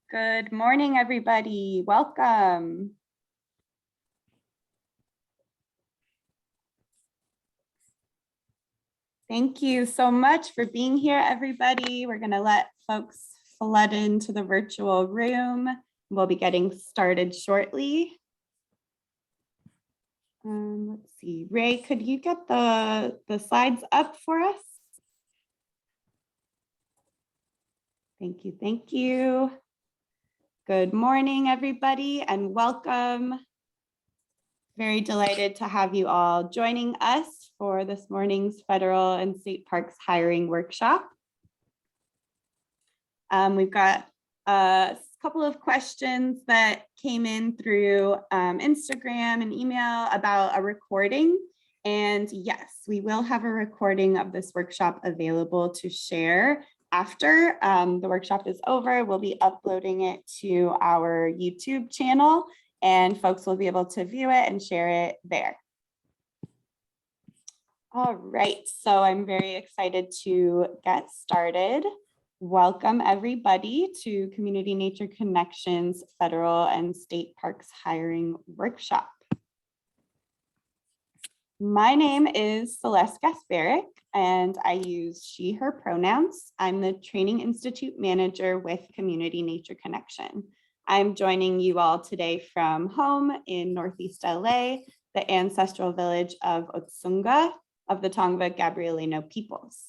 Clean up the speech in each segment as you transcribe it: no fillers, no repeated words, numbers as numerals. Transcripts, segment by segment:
Good morning, everybody. Welcome. Thank you so much for being here, everybody. We're going to let folks flood into the virtual room. We'll be getting started shortly. Let's see, Ray, could you get the slides up for us? Thank you, thank you. Good morning, everybody, and welcome. Very delighted to have you all joining us for this morning's federal and state parks hiring workshop. We've got a couple of questions that came in through Instagram and email about a recording. And yes, we will have a recording of this workshop available to share after the workshop is over. We'll be uploading it to our YouTube channel, and folks will be able to view it and share it there. All right, so I'm very excited to get started. Welcome everybody to Community Nature Connections Federal and State Parks Hiring Workshop. My name is Celeste Gasparic, and I use she, her pronouns. I'm the Training Institute Manager with Community Nature Connection. I'm joining you all today from home in Northeast LA, the ancestral village of Otsunga of the Tongva Gabrielino peoples.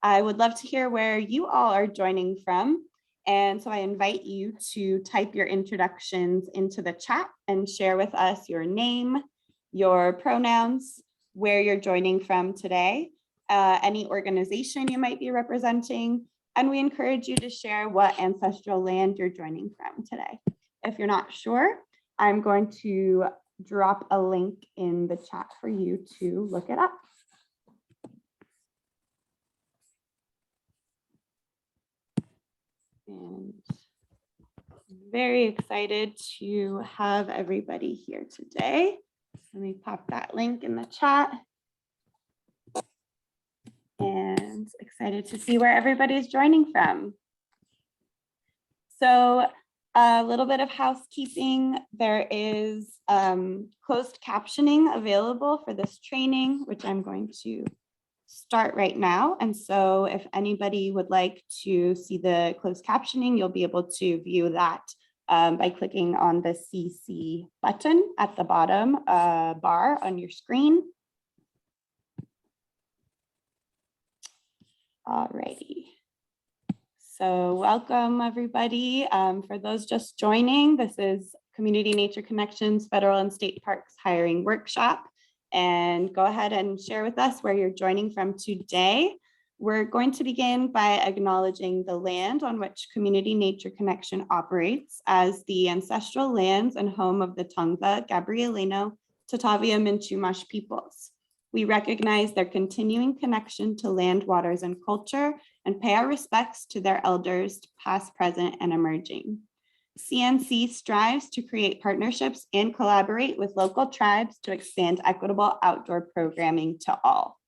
I would love to hear where you all are joining from. And so I invite you to type your introductions into the chat and share with us your name, your pronouns, where you're joining from today, any organization you might be representing, and we encourage you to share what ancestral land you're joining from today. If you're not sure, I'm going to drop a link in the chat for you to look it up. And I'm very excited to have everybody here today. Let me pop that link in the chat. And excited to see where everybody's joining from. So a little bit of housekeeping. There is closed captioning available for this training, which I'm going to start right now. And so if anybody would like to see the closed captioning, you'll be able to view that by clicking on the CC button at the bottom bar on your screen. Alrighty. So welcome everybody. For those just joining, this is Community Nature Connections Federal and State Parks Hiring Workshop. And go ahead and share with us where you're joining from today. We're going to begin by acknowledging the land on which Community Nature Connection operates as the ancestral lands and home of the Tongva, Gabrielino, Tatavia, and Chumash peoples. We recognize their continuing connection to land, waters, and culture, and pay our respects to their elders, past, present, and emerging. CNC strives to create partnerships and collaborate with local tribes to expand equitable outdoor programming to all.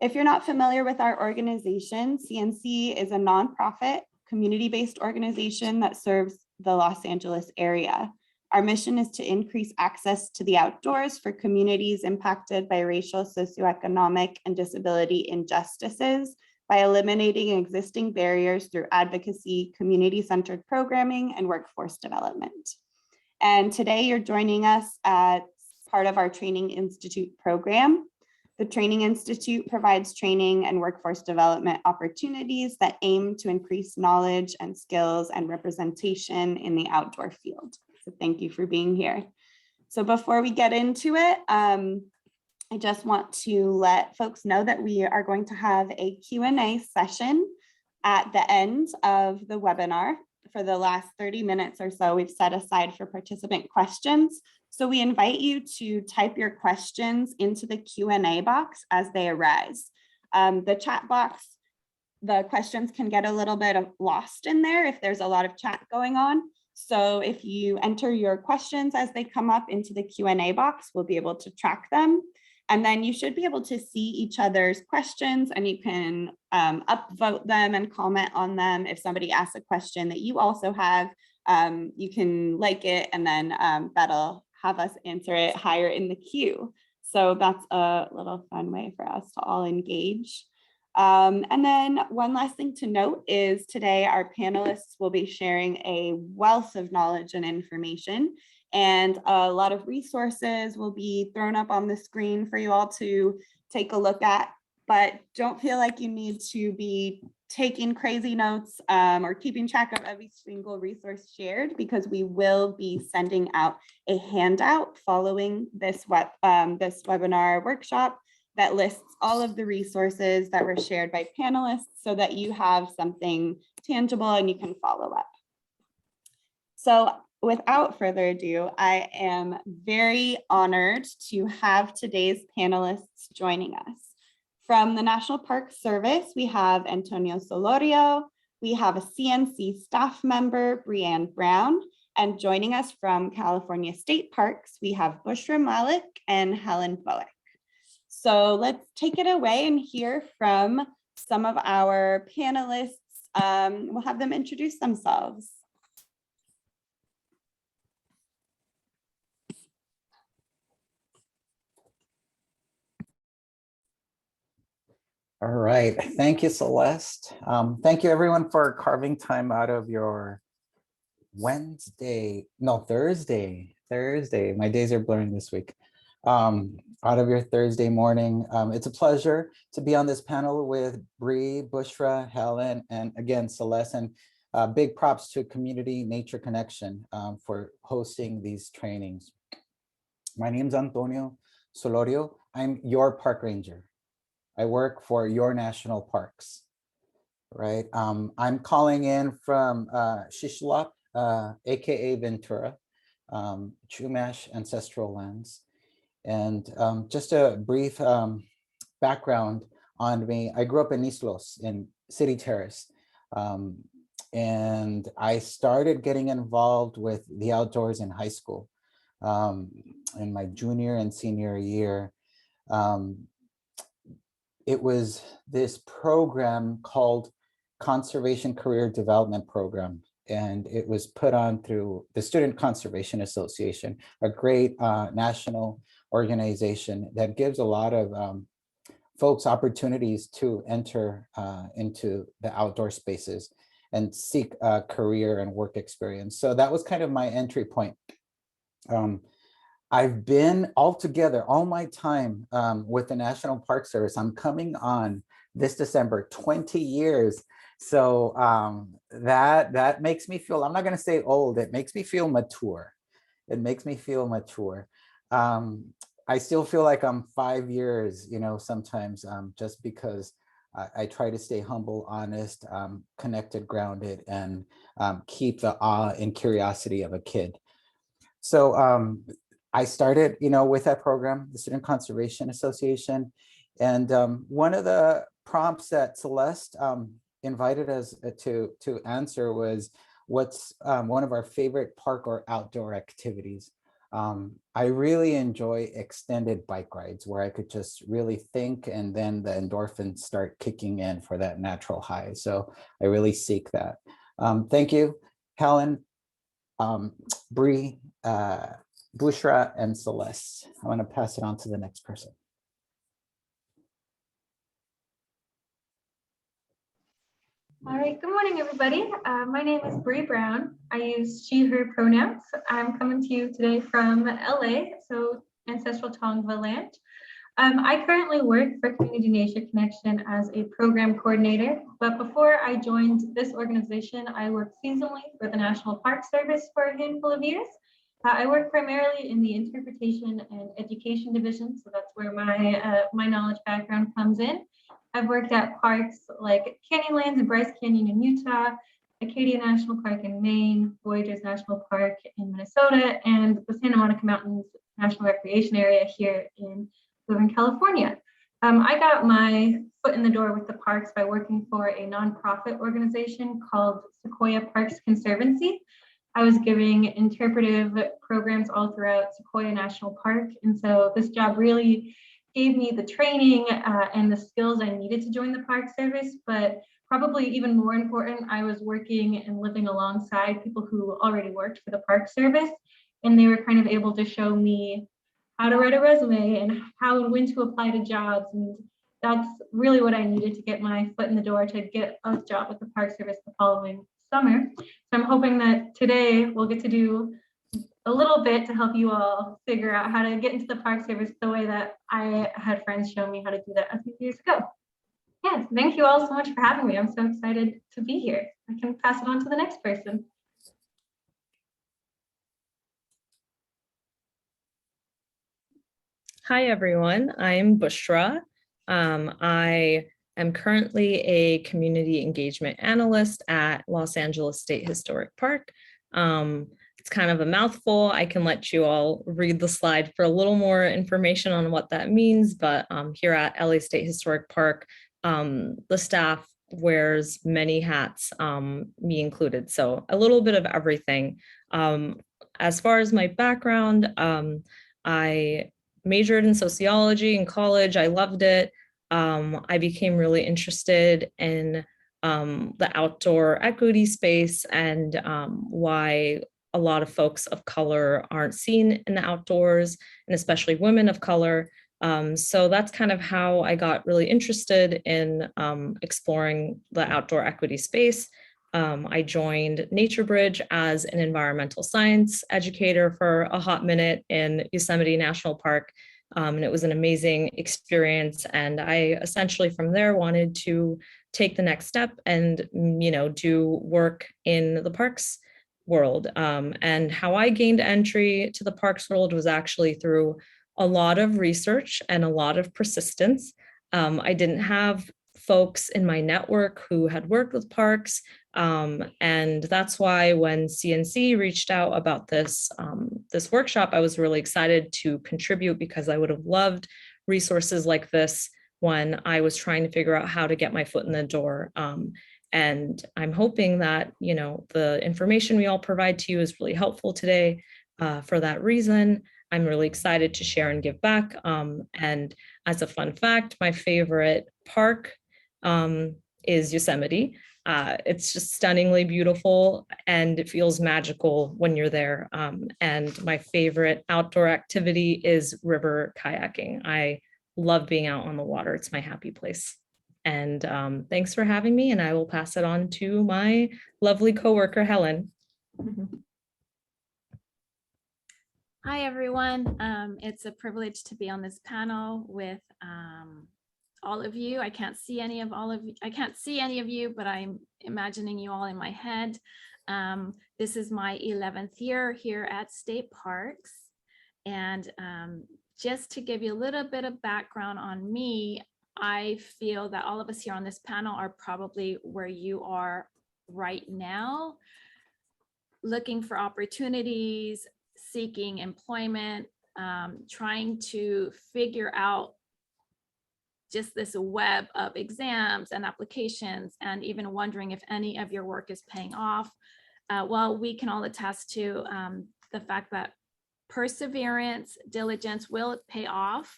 If you're not familiar with our organization, CNC is a nonprofit, community-based organization that serves the Los Angeles area. Our mission is to increase access to the outdoors for communities impacted by racial, socioeconomic, and disability injustices by eliminating existing barriers through advocacy, community-centered programming, and workforce development. And today you're joining us as part of our Training Institute program. The Training Institute provides training and workforce development opportunities that aim to increase knowledge and skills and representation in the outdoor field. So thank you for being here. So before we get into it, I just want to let folks know that we are going to have a Q&A session at the end of the webinar. For the last 30 minutes or so, we've set aside for participant questions. So we invite you to type your questions into the Q&A box as they arise. The chat box, the questions can get a little bit lost in there if there's a lot of chat going on. So if you enter your questions as they come up into the Q&A box, we'll be able to track them. And then you should be able to see each other's questions, and you can upvote them and comment on them. If somebody asks a question that you also have, you can like it, and then that'll have us answer it higher in the queue. So that's a little fun way for us to all engage. And then one last thing to note is today our panelists will be sharing a wealth of knowledge and information, and a lot of resources will be thrown up on the screen for you all to take a look at. But don't feel like you need to be taking crazy notes or keeping track of every single resource shared, because we will be sending out a handout following this webinar workshop that lists all of the resources that were shared by panelists, so that you have something tangible and you can follow up. So without further ado, I am very honored to have today's panelists joining us. From the National Park Service, we have Antonio Solorio, we have a CNC staff member, Bre Brown, and joining us from California State Parks, we have Bushra Malik and Helen Bowick. So let's take it away and hear from some of our panelists. We'll have them introduce themselves. All right, thank you, Celeste. Thank you everyone for carving time out of your Thursday. My days are blurring this week. Out of your Thursday morning. It's a pleasure to be on this panel with Bre, Bushra, Helen, and again, Celeste, and big props to Community Nature Connection for hosting these trainings. My name is Antonio Solorio. I'm your park ranger. I work for your national parks, right? I'm calling in from Shishilop, AKA Ventura, Chumash ancestral lands. And just a brief background on me. I grew up in Islos in City Terrace. And I started getting involved with the outdoors in high school in my junior and senior year. It was this program called Conservation Career Development Program. And it was put on through the Student Conservation Association, a great national organization that gives a lot of folks opportunities to enter into the outdoor spaces and seek a career and work experience. So that was kind of my entry point. I've been all my time with the National Park Service. I'm coming on this December, 20 years. So that makes me feel, I'm not gonna say old, it makes me feel mature. It makes me feel mature. I still feel like I'm 5 years, you know, sometimes just because I try to stay humble, honest, connected, grounded, and keep the awe and curiosity of a kid. So I started, you know, with that program, the Student Conservation Association. And one of the prompts that Celeste invited us to answer was, what's one of our favorite park or outdoor activities? I really enjoy extended bike rides where I could just really think, and then the endorphins start kicking in for that natural high. So I really seek that. Thank you, Helen, Bre, Bushra, and Celeste. I'm going to pass it on to the next person. All right, good morning, everybody. My name is Bre Brown. I use she, her pronouns. I'm coming to you today from LA, so ancestral Tongva land. I currently work for Community Nature Connection as a program coordinator, but before I joined this organization, I worked seasonally for the National Park Service for a handful of years. I work primarily in the interpretation and education division, so that's where my knowledge background comes in. I've worked at parks like Canyonlands and Bryce Canyon in Utah, Acadia National Park in Maine, Voyageurs National Park in Minnesota, and the Santa Monica Mountains National Recreation Area here in Southern California. I got my foot in the door with the parks by working for a nonprofit organization called Sequoia Parks Conservancy. I was giving interpretive programs all throughout Sequoia National Park. And so this job really gave me the training and the skills I needed to join the Park Service. But probably even more important, I was working and living alongside people who already worked for the Park Service, and they were kind of able to show me how to write a resume and how and when to apply to jobs. And that's really what I needed to get my foot in the door to get a job with the Park Service the following summer. So I'm hoping that today we'll get to do a little bit to help you all figure out how to get into the Park Service the way that I had friends show me how to do that a few years ago. Yes, thank you all so much for having me. I'm so excited to be here. I can pass it on to the next person. Hi, everyone. I'm Bushra. I am currently a community engagement analyst at Los Angeles State Historic Park. It's kind of a mouthful. I can let you all read the slide for a little more information on what that means, but here at LA State Historic Park, the staff wears many hats, me included. So a little bit of everything. As far as my background, I majored in sociology in college. I loved it. I became really interested in the outdoor equity space and why a lot of folks of color aren't seen in the outdoors, and especially women of color. So that's kind of how I got really interested in exploring the outdoor equity space. I joined NatureBridge as an environmental science educator for a hot minute in Yosemite National Park. And it was an amazing experience. And I essentially from there wanted to take the next step and, do work in the parks world. And how I gained entry to the parks world was actually through a lot of research and a lot of persistence. I didn't have folks in my network who had worked with parks. And that's why when CNC reached out about this workshop, I was really excited to contribute because I would have loved resources like this when I was trying to figure out how to get my foot in the door. And I'm hoping that, the information we all provide to you is really helpful today. For that reason, I'm really excited to share and give back. And as a fun fact, my favorite park is Yosemite. It's just stunningly beautiful and it feels magical when you're there. And my favorite outdoor activity is river kayaking. I love being out on the water. It's my happy place. And thanks for having me. And I will pass it on to my lovely coworker, Helen. Hi, everyone. It's a privilege to be on this panel with all of you. I can't see any of you, but I'm imagining you all in my head. This is my 11th year here at State Parks. And just to give you a little bit of background on me, I feel that all of us here on this panel are probably where you are right now, looking for opportunities, seeking employment, trying to figure out just this web of exams and applications, and even wondering if any of your work is paying off. Well, we can all attest to the fact that perseverance, diligence will pay off.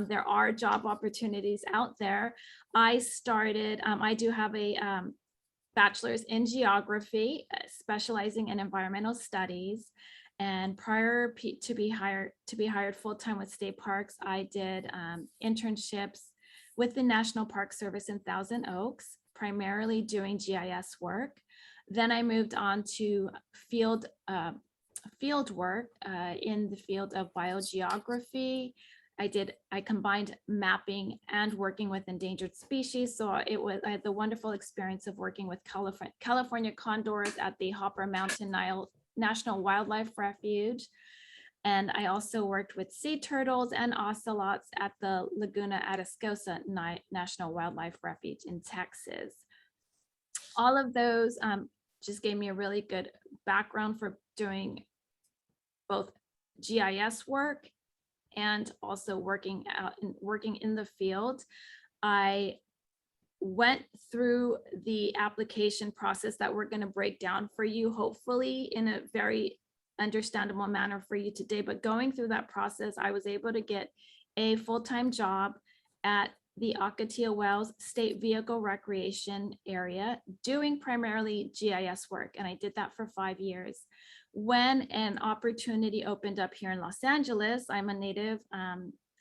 There are job opportunities out there. I do have a bachelor's in geography, specializing in environmental studies. And prior to be hired full-time with State Parks, I did internships with the National Park Service in Thousand Oaks, primarily doing GIS work. Then I moved on to field work in the field of biogeography. I combined mapping and working with endangered species. So I had the wonderful experience of working with California condors at the Hopper Mountain National Wildlife Refuge. And I also worked with sea turtles and ocelots at the Laguna Atascosa National Wildlife Refuge in Texas. All of those just gave me a really good background for doing both GIS work and also working in the field. I went through the application process that we're going to break down for you, hopefully in a very understandable manner for you today. But going through that process, I was able to get a full-time job at the Ocotillo Wells State Vehicle Recreation Area, doing primarily GIS work. And I did that for 5 years. When an opportunity opened up here in Los Angeles, I'm a native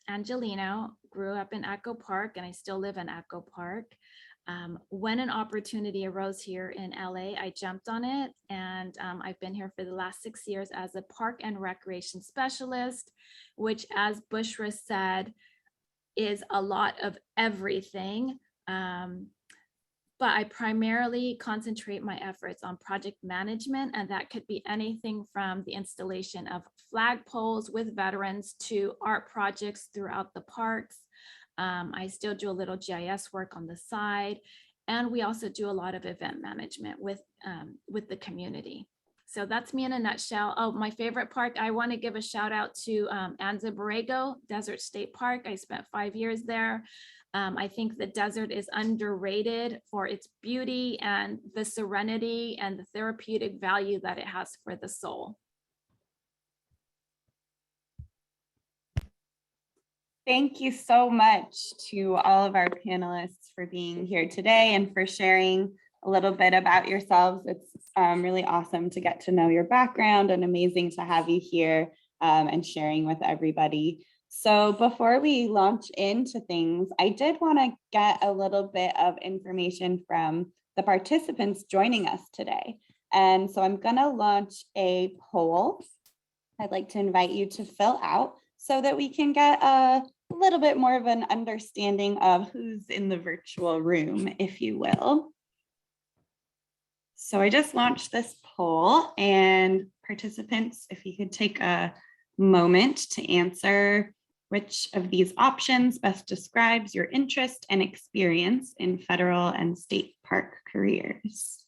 Angelino, grew up in Echo Park, and I still live in Echo Park. When an opportunity arose here in LA, I jumped on it, and I've been here for the last 6 years as a park and recreation specialist, which, as Bushra said, is a lot of everything. But I primarily concentrate my efforts on project management, and that could be anything from the installation of flagpoles with veterans to art projects throughout the parks. I still do a little GIS work on the side, and we also do a lot of event management with the community. So that's me in a nutshell. Oh, my favorite park, I want to give a shout out to Anza Borrego Desert State Park. I spent 5 years there. I think the desert is underrated for its beauty and the serenity and the therapeutic value that it has for the soul. Thank you so much to all of our panelists for being here today and for sharing a little bit about yourselves. It's really awesome to get to know your background and amazing to have you here and sharing with everybody. So before we launch into things, I did want to get a little bit of information from the participants joining us today. And so I'm going to launch a poll I'd like to invite you to fill out so that we can get a little bit more of an understanding of who's in the virtual room, if you will. So I just launched this poll, and participants, if you could take a moment to answer which of these options best describes your interest and experience in federal and state park careers.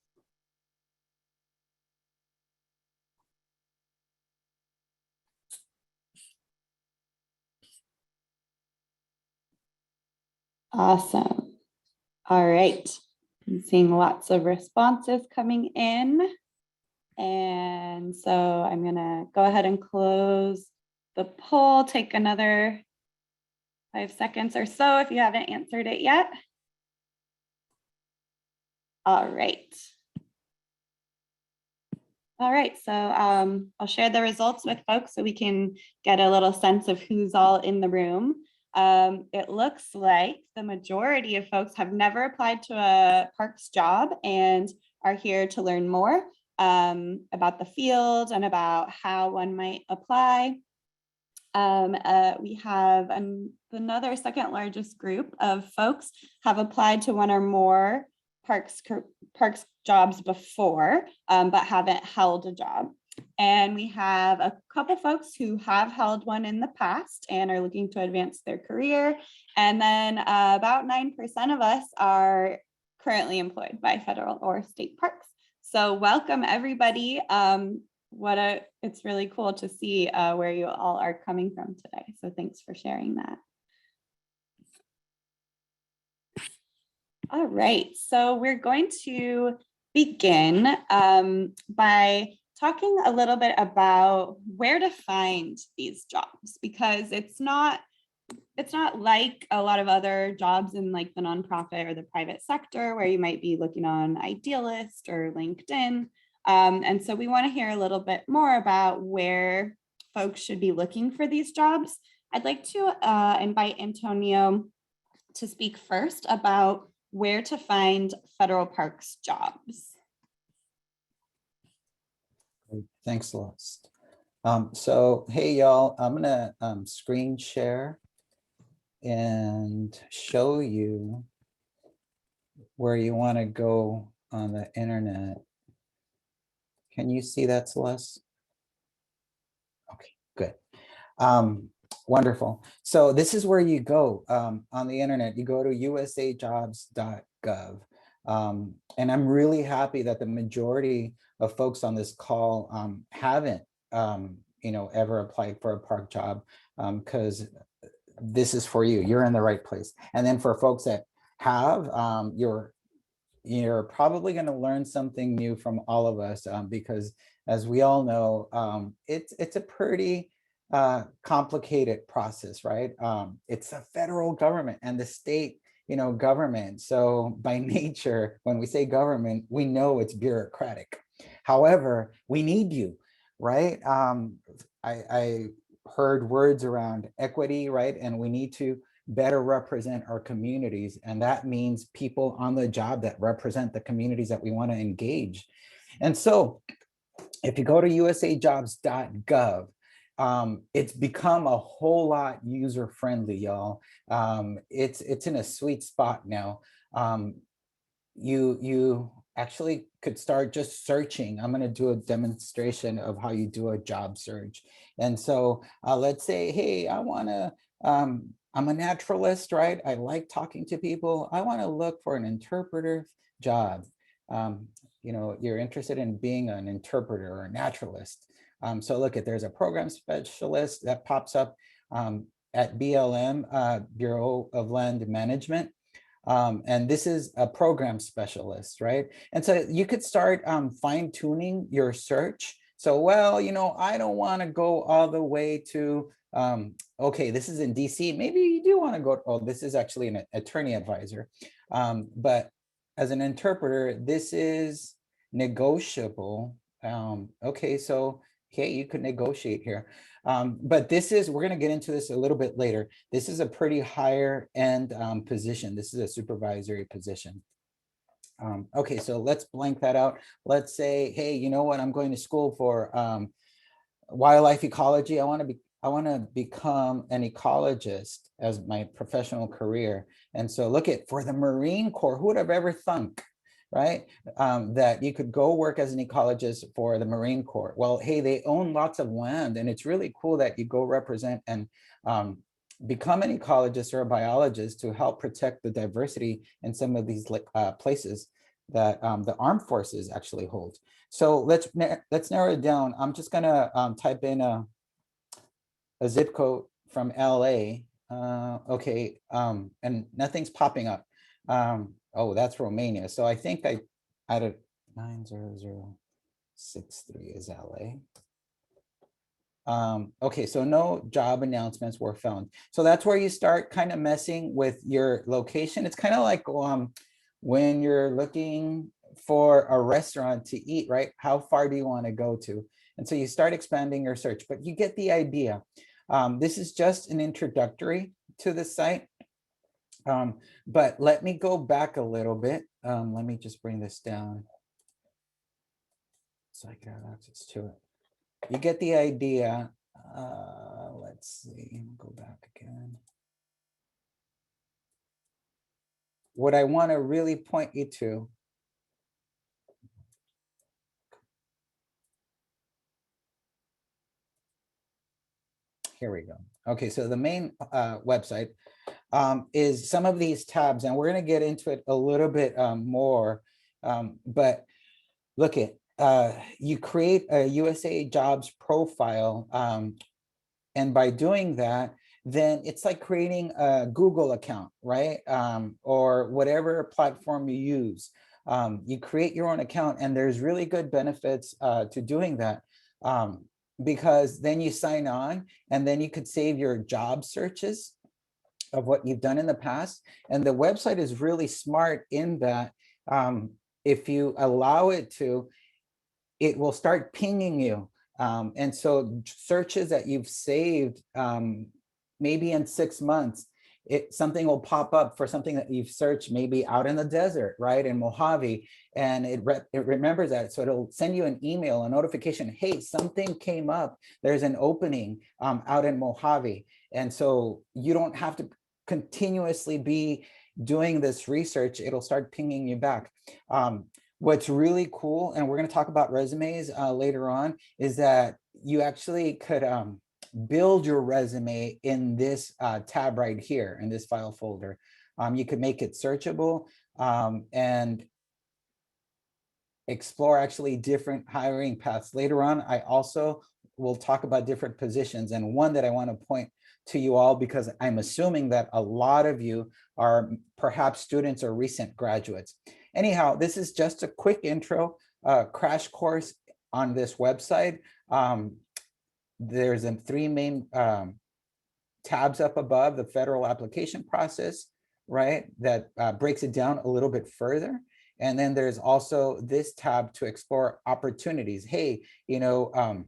Awesome. All right. I'm seeing lots of responses coming in. And so I'm going to go ahead and close the poll, take another 5 seconds or so if you haven't answered it yet. All right. All right, so I'll share the results with folks so we can get a little sense of who's all in the room. It looks like the majority of folks have never applied to a parks job and are here to learn more about the field and about how one might apply. We have another second largest group of folks have applied to one or more parks jobs before, but haven't held a job. And we have a couple folks who have held one in the past and are looking to advance their career. And then about 9% of us are currently employed by federal or state parks. So welcome everybody. It's really cool to see where you all are coming from today. So thanks for sharing that. All right, so we're going to begin by talking a little bit about where to find these jobs, because it's not like a lot of other jobs in like the nonprofit or the private sector where you might be looking on Idealist or LinkedIn. And so we want to hear a little bit more about where folks should be looking for these jobs. I'd like to invite Antonio to speak first about where to find federal parks jobs. Great. Thanks, Celeste. So, hey, y'all, I'm gonna screen share and show you where you want to go on the internet. Can you see that, Celeste? Okay, good. Wonderful. So this is where you go on the internet. You go to usajobs.gov. And I'm really happy that the majority of folks on this call haven't, ever applied for a park job, because this is for you. You're in the right place. And then for folks that have, you're probably going to learn something new from all of us, because as we all know, it's a pretty complicated process, right? It's a federal government and the state, government. So by nature, when we say government, we know it's bureaucratic. However, we need you, right? I heard words around equity, right? And we need to better represent our communities. And that means people on the job that represent the communities that we want to engage. And so if you go to usajobs.gov, it's become a whole lot user-friendly, y'all. It's in a sweet spot now. You actually could start just searching. I'm going to do a demonstration of how you do a job search. And so let's say, hey, I'm a naturalist, right? I like talking to people. I want to look for an interpreter job. You're interested in being an interpreter or a naturalist. So look there's a program specialist that pops up at BLM, Bureau of Land Management. And this is a program specialist, right? And so you could start fine tuning your search. So, well, I don't want to go all the way to, okay, this is in DC. Maybe you do want to go, oh, this is actually an attorney advisor. But as an interpreter, this is negotiable. Okay, so, okay, you could negotiate here. But we're going to get into this a little bit later. This is a pretty higher end position. This is a supervisory position. Okay, so let's blank that out. Let's say, hey, you know what? I'm going to school for wildlife ecology. I want to become an ecologist as my professional career. And so for the Marine Corps, who would have ever thunk, right? That you could go work as an ecologist for the Marine Corps. Well, hey, they own lots of land, and it's really cool that you go represent and become an ecologist or a biologist to help protect the diversity in some of these places that the armed forces actually hold. So let's narrow it down. I'm just gonna type in a zip code from LA. Okay, and nothing's popping up. Oh, that's Romania. So I think I added 90063 is LA. Okay, so no job announcements were found. So that's where you start kind of messing with your location. It's kind of like when you're looking for a restaurant to eat, right? How far do you want to go to? And so you start expanding your search, but you get the idea. This is just an introductory to the site. But let me go back a little bit. Let me just bring this down so I can have access to it. You get the idea. Let's see, go back again. What I want to really point you to here we go. Okay, so the main website is some of these tabs, and we're going to get into it a little bit more. But look you create a USA Jobs profile, and by doing that, then it's like creating a Google account, right? Or whatever platform you use. You create your own account, and there's really good benefits to doing that. Because then you sign on, and then you could save your job searches of what you've done in the past. And the website is really smart in that if you allow it to, it will start pinging you. And so searches that you've saved, maybe in 6 months, something will pop up for something that you've searched maybe out in the desert, right, in Mojave, and it remembers that. So it'll send you an email, a notification, hey, something came up, there's an opening out in Mojave. And so you don't have to continuously be doing this research. It'll start pinging you back. What's really cool, and we're going to talk about resumes later on, is that you actually could build your resume in this tab right here in this file folder. You could make it searchable and explore actually different hiring paths. Later on, I also will talk about different positions, and one that I want to point to you all, because I'm assuming that a lot of you are perhaps students or recent graduates. Anyhow, this is just a quick intro, crash course on this website. there's three main tabs up above: the federal application process, right? That breaks it down a little bit further. And then there's also this tab to explore opportunities. Hey, you know,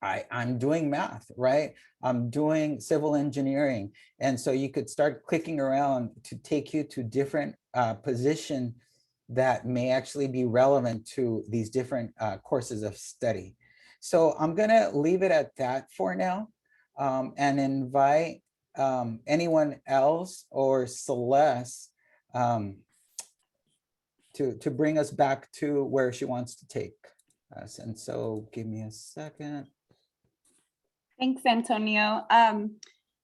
I'm doing math, right? I'm doing civil engineering. And so you could start clicking around to take you to different positions that may actually be relevant to these different courses of study. So I'm gonna leave it at that for now, and invite anyone else or Celeste to bring us back to where she wants to take us. And so give me a second. Thanks, Antonio.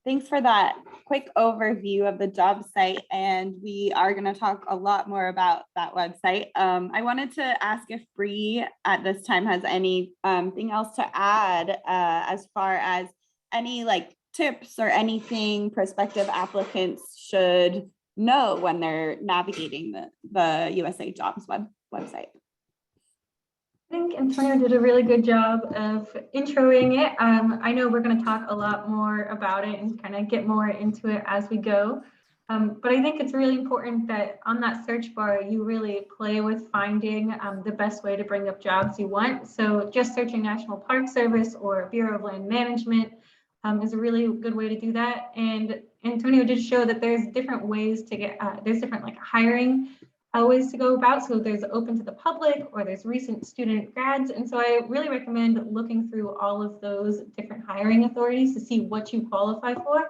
Thanks for that quick overview of the job site, and we are going to talk a lot more about that website. I wanted to ask if Bre at this time has anything else to add as far as any like tips or anything prospective applicants should know when they're navigating the USA Jobs website. I think Antonio did a really good job of introing it. I know we're going to talk a lot more about it and kind of get more into it as we go. But I think it's really important that on that search bar, you really play with finding the best way to bring up jobs you want. So just searching National Park Service or Bureau of Land Management is a really good way to do that. And Antonio did show that there's different ways to get, there's different like hiring ways to go about. So there's open to the public, or there's recent student grads. And so I really recommend looking through all of those different hiring authorities to see what you qualify for.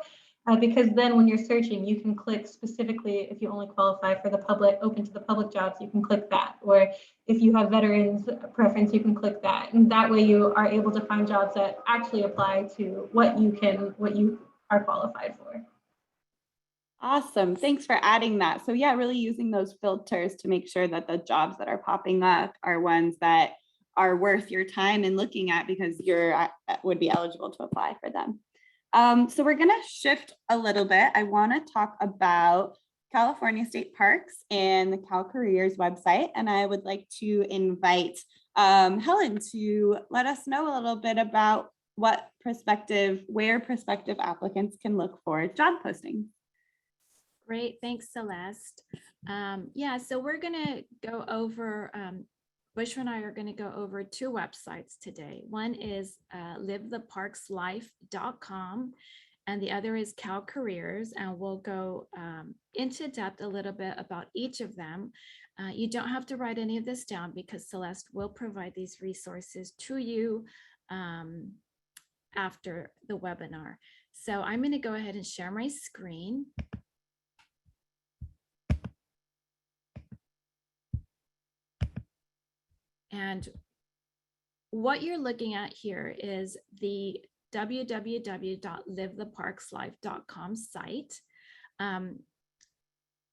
Because then when you're searching, you can click specifically, if you only qualify for the public, open to the public jobs, you can click that. Or if you have veterans preference, you can click that. And that way you are able to find jobs that actually apply to what you are qualified for. Awesome. Thanks for adding that. So yeah, really using those filters to make sure that the jobs that are popping up are ones that are worth your time in looking at, because you would be eligible to apply for them. So we're going to shift a little bit. I want to talk about California State Parks and the Cal Careers website. And I would like to invite Helen to let us know a little bit about where prospective applicants can look for job postings. Great, thanks, Celeste. Yeah, so we're gonna go over, Bushra and I are gonna go over two websites today. One is livetheparkslife.com, and the other is Cal Careers, and we'll go into depth a little bit about each of them. You don't have to write any of this down because Celeste will provide these resources to you after the webinar. So I'm gonna go ahead and share my screen. And what you're looking at here is the www.livetheparkslife.com site.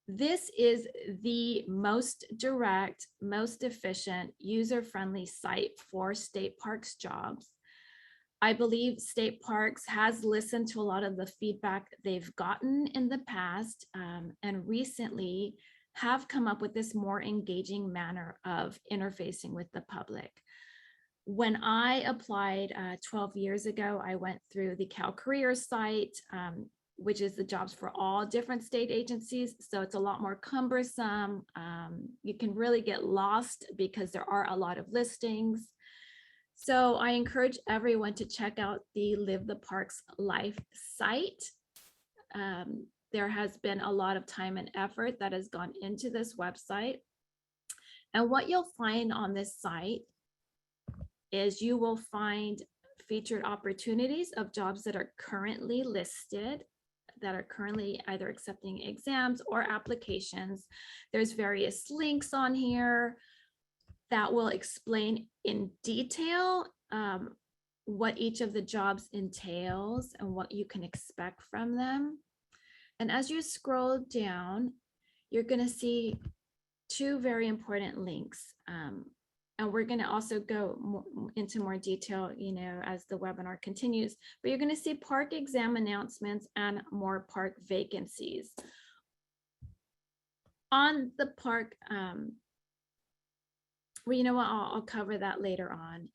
This is the most direct, most efficient, user-friendly site for state parks jobs. I believe State Parks has listened to a lot of the feedback they've gotten in the past, and recently have come up with this more engaging manner of interfacing with the public. When I applied 12 years ago, I went through the Cal Careers site, which is the jobs for all different state agencies. So it's a lot more cumbersome. You can really get lost because there are a lot of listings. So I encourage everyone to check out the Live the Parks Life site. There has been a lot of time and effort that has gone into this website. And what you'll find on this site is you will find featured opportunities of jobs that are currently listed, that are currently either accepting exams or applications. There's various links on here that will explain in detail what each of the jobs entails and what you can expect from them. And as you scroll down, you're going to see two very important links. And we're going to also go into more detail, as the webinar continues, but you're going to see park exam announcements and more park vacancies. On the park, well, you know what, I'll cover that later on.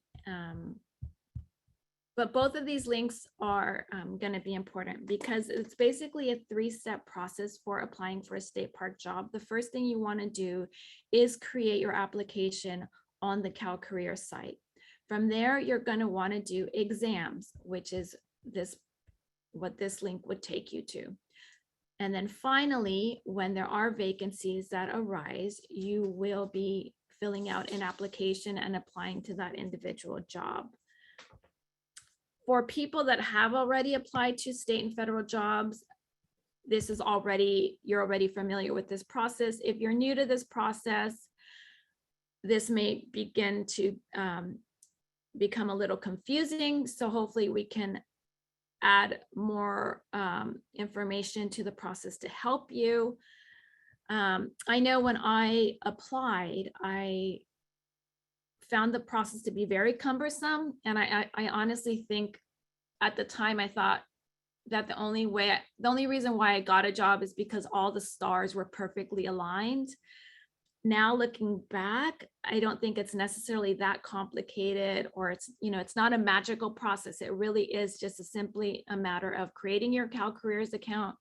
But both of these links are going to be important because it's basically a 3-step process for applying for a state park job. The first thing you want to do is create your application on the CalCareer site. From there, you're going to want to do exams, which is what this link would take you to. And then finally, when there are vacancies that arise, you will be filling out an application and applying to that individual job. For people that have already applied to state and federal jobs, you're already familiar with this process. If you're new to this process, this may begin to become a little confusing. So hopefully we can add more information to the process to help you. I know when I applied, I found the process to be very cumbersome. And I honestly think at the time I thought that the only reason why I got a job is because all the stars were perfectly aligned. Now looking back, I don't think it's necessarily that complicated, or it's not a magical process. It really is just simply a matter of creating your CalCareers account,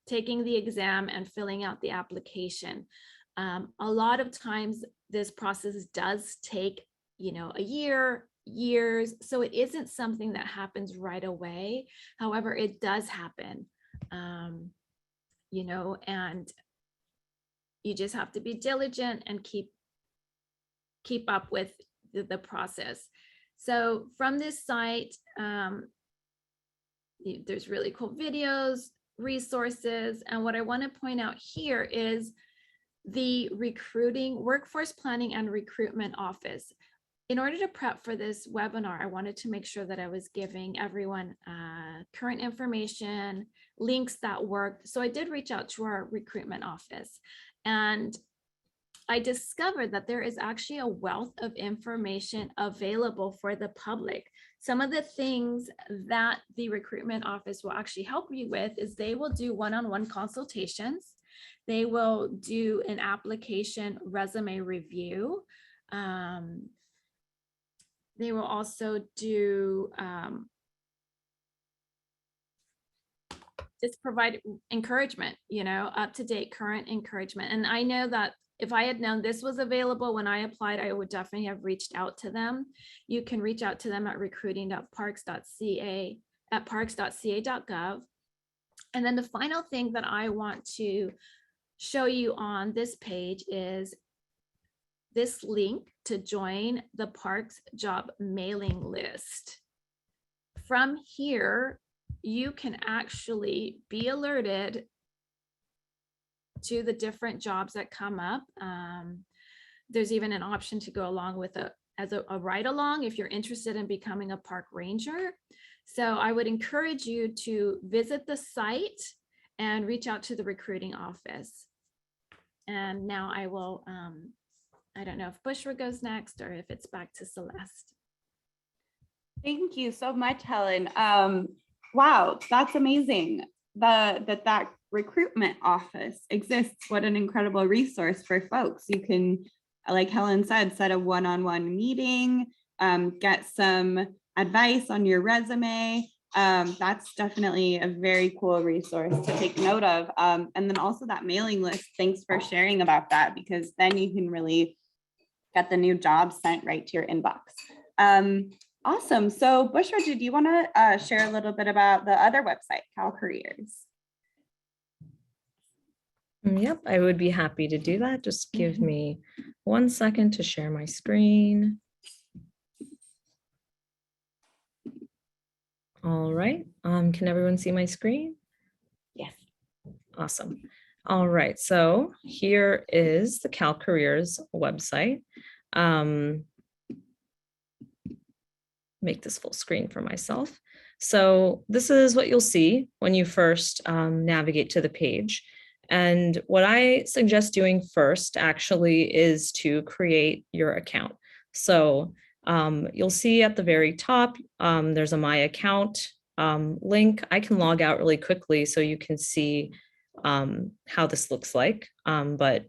taking the exam, and filling out the application. A lot of times this process does take, a year, years. So it isn't something that happens right away. However, it does happen, and you just have to be diligent and keep up with the process. So from this site, there's really cool videos, resources. And what I want to point out here is the Workforce Planning and Recruitment Office. In order to prep for this webinar, I wanted to make sure that I was giving everyone current information, links that worked. So I did reach out to our recruitment office, and I discovered that there is actually a wealth of information available for the public. Some of the things that the recruitment office will actually help you with is they will do one-on-one consultations. They will do an application resume review. They will also do just provide encouragement, up-to-date current encouragement. And I know that if I had known this was available when I applied, I would definitely have reached out to them. You can reach out to them at recruiting.parks.ca.gov. And then the final thing that I want to show you on this page is this link to join the Parks job mailing list. From here, you can actually be alerted to the different jobs that come up. There's even an option to go along with as a ride along if you're interested in becoming a park ranger. So I would encourage you to visit the site and reach out to the recruiting office. And now I will, I don't know if Bushra goes next or if it's back to Celeste. Thank you so much, Helen. Wow, that's amazing. That recruitment office exists. What an incredible resource for folks. You can, like Helen said, set a one-on-one meeting, get some advice on your resume. That's definitely a very cool resource to take note of. And then also that mailing list, thanks for sharing about that, because then you can really get the new jobs sent right to your inbox. Awesome. So Bushra, did you want to share a little bit about the other website, CalCareers? Yep, I would be happy to do that. Just give me 1 second to share my screen. All right, can everyone see my screen? Yes. Awesome. All right, so here is the CalCareers website. Make this full screen for myself. So this is what you'll see when you first navigate to the page. And what I suggest doing first actually is to create your account. So you'll see at the very top, there's a My Account link. I can log out really quickly so you can see how this looks like. But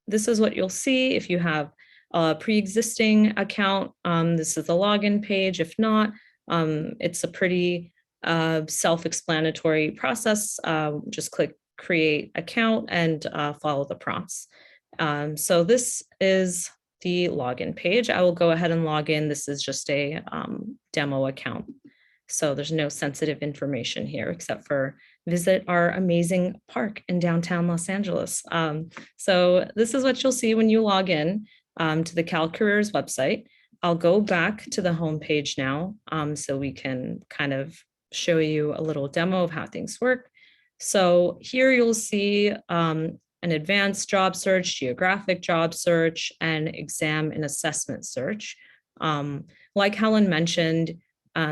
this is what you'll see if you have a pre-existing account. This is the login page. If not, It's a pretty self-explanatory process. Just click create account and follow the prompts. So this is the login page. I will go ahead and log in. This is just a demo account. So there's no sensitive information here except for visit our amazing park in downtown Los Angeles. So this is what you'll see when you log in to the CalCareers website. I'll go back to the home page now so we can kind of show you a little demo of how things work. So here you'll see an advanced job search, geographic job search, and exam and assessment search. Like Helen mentioned,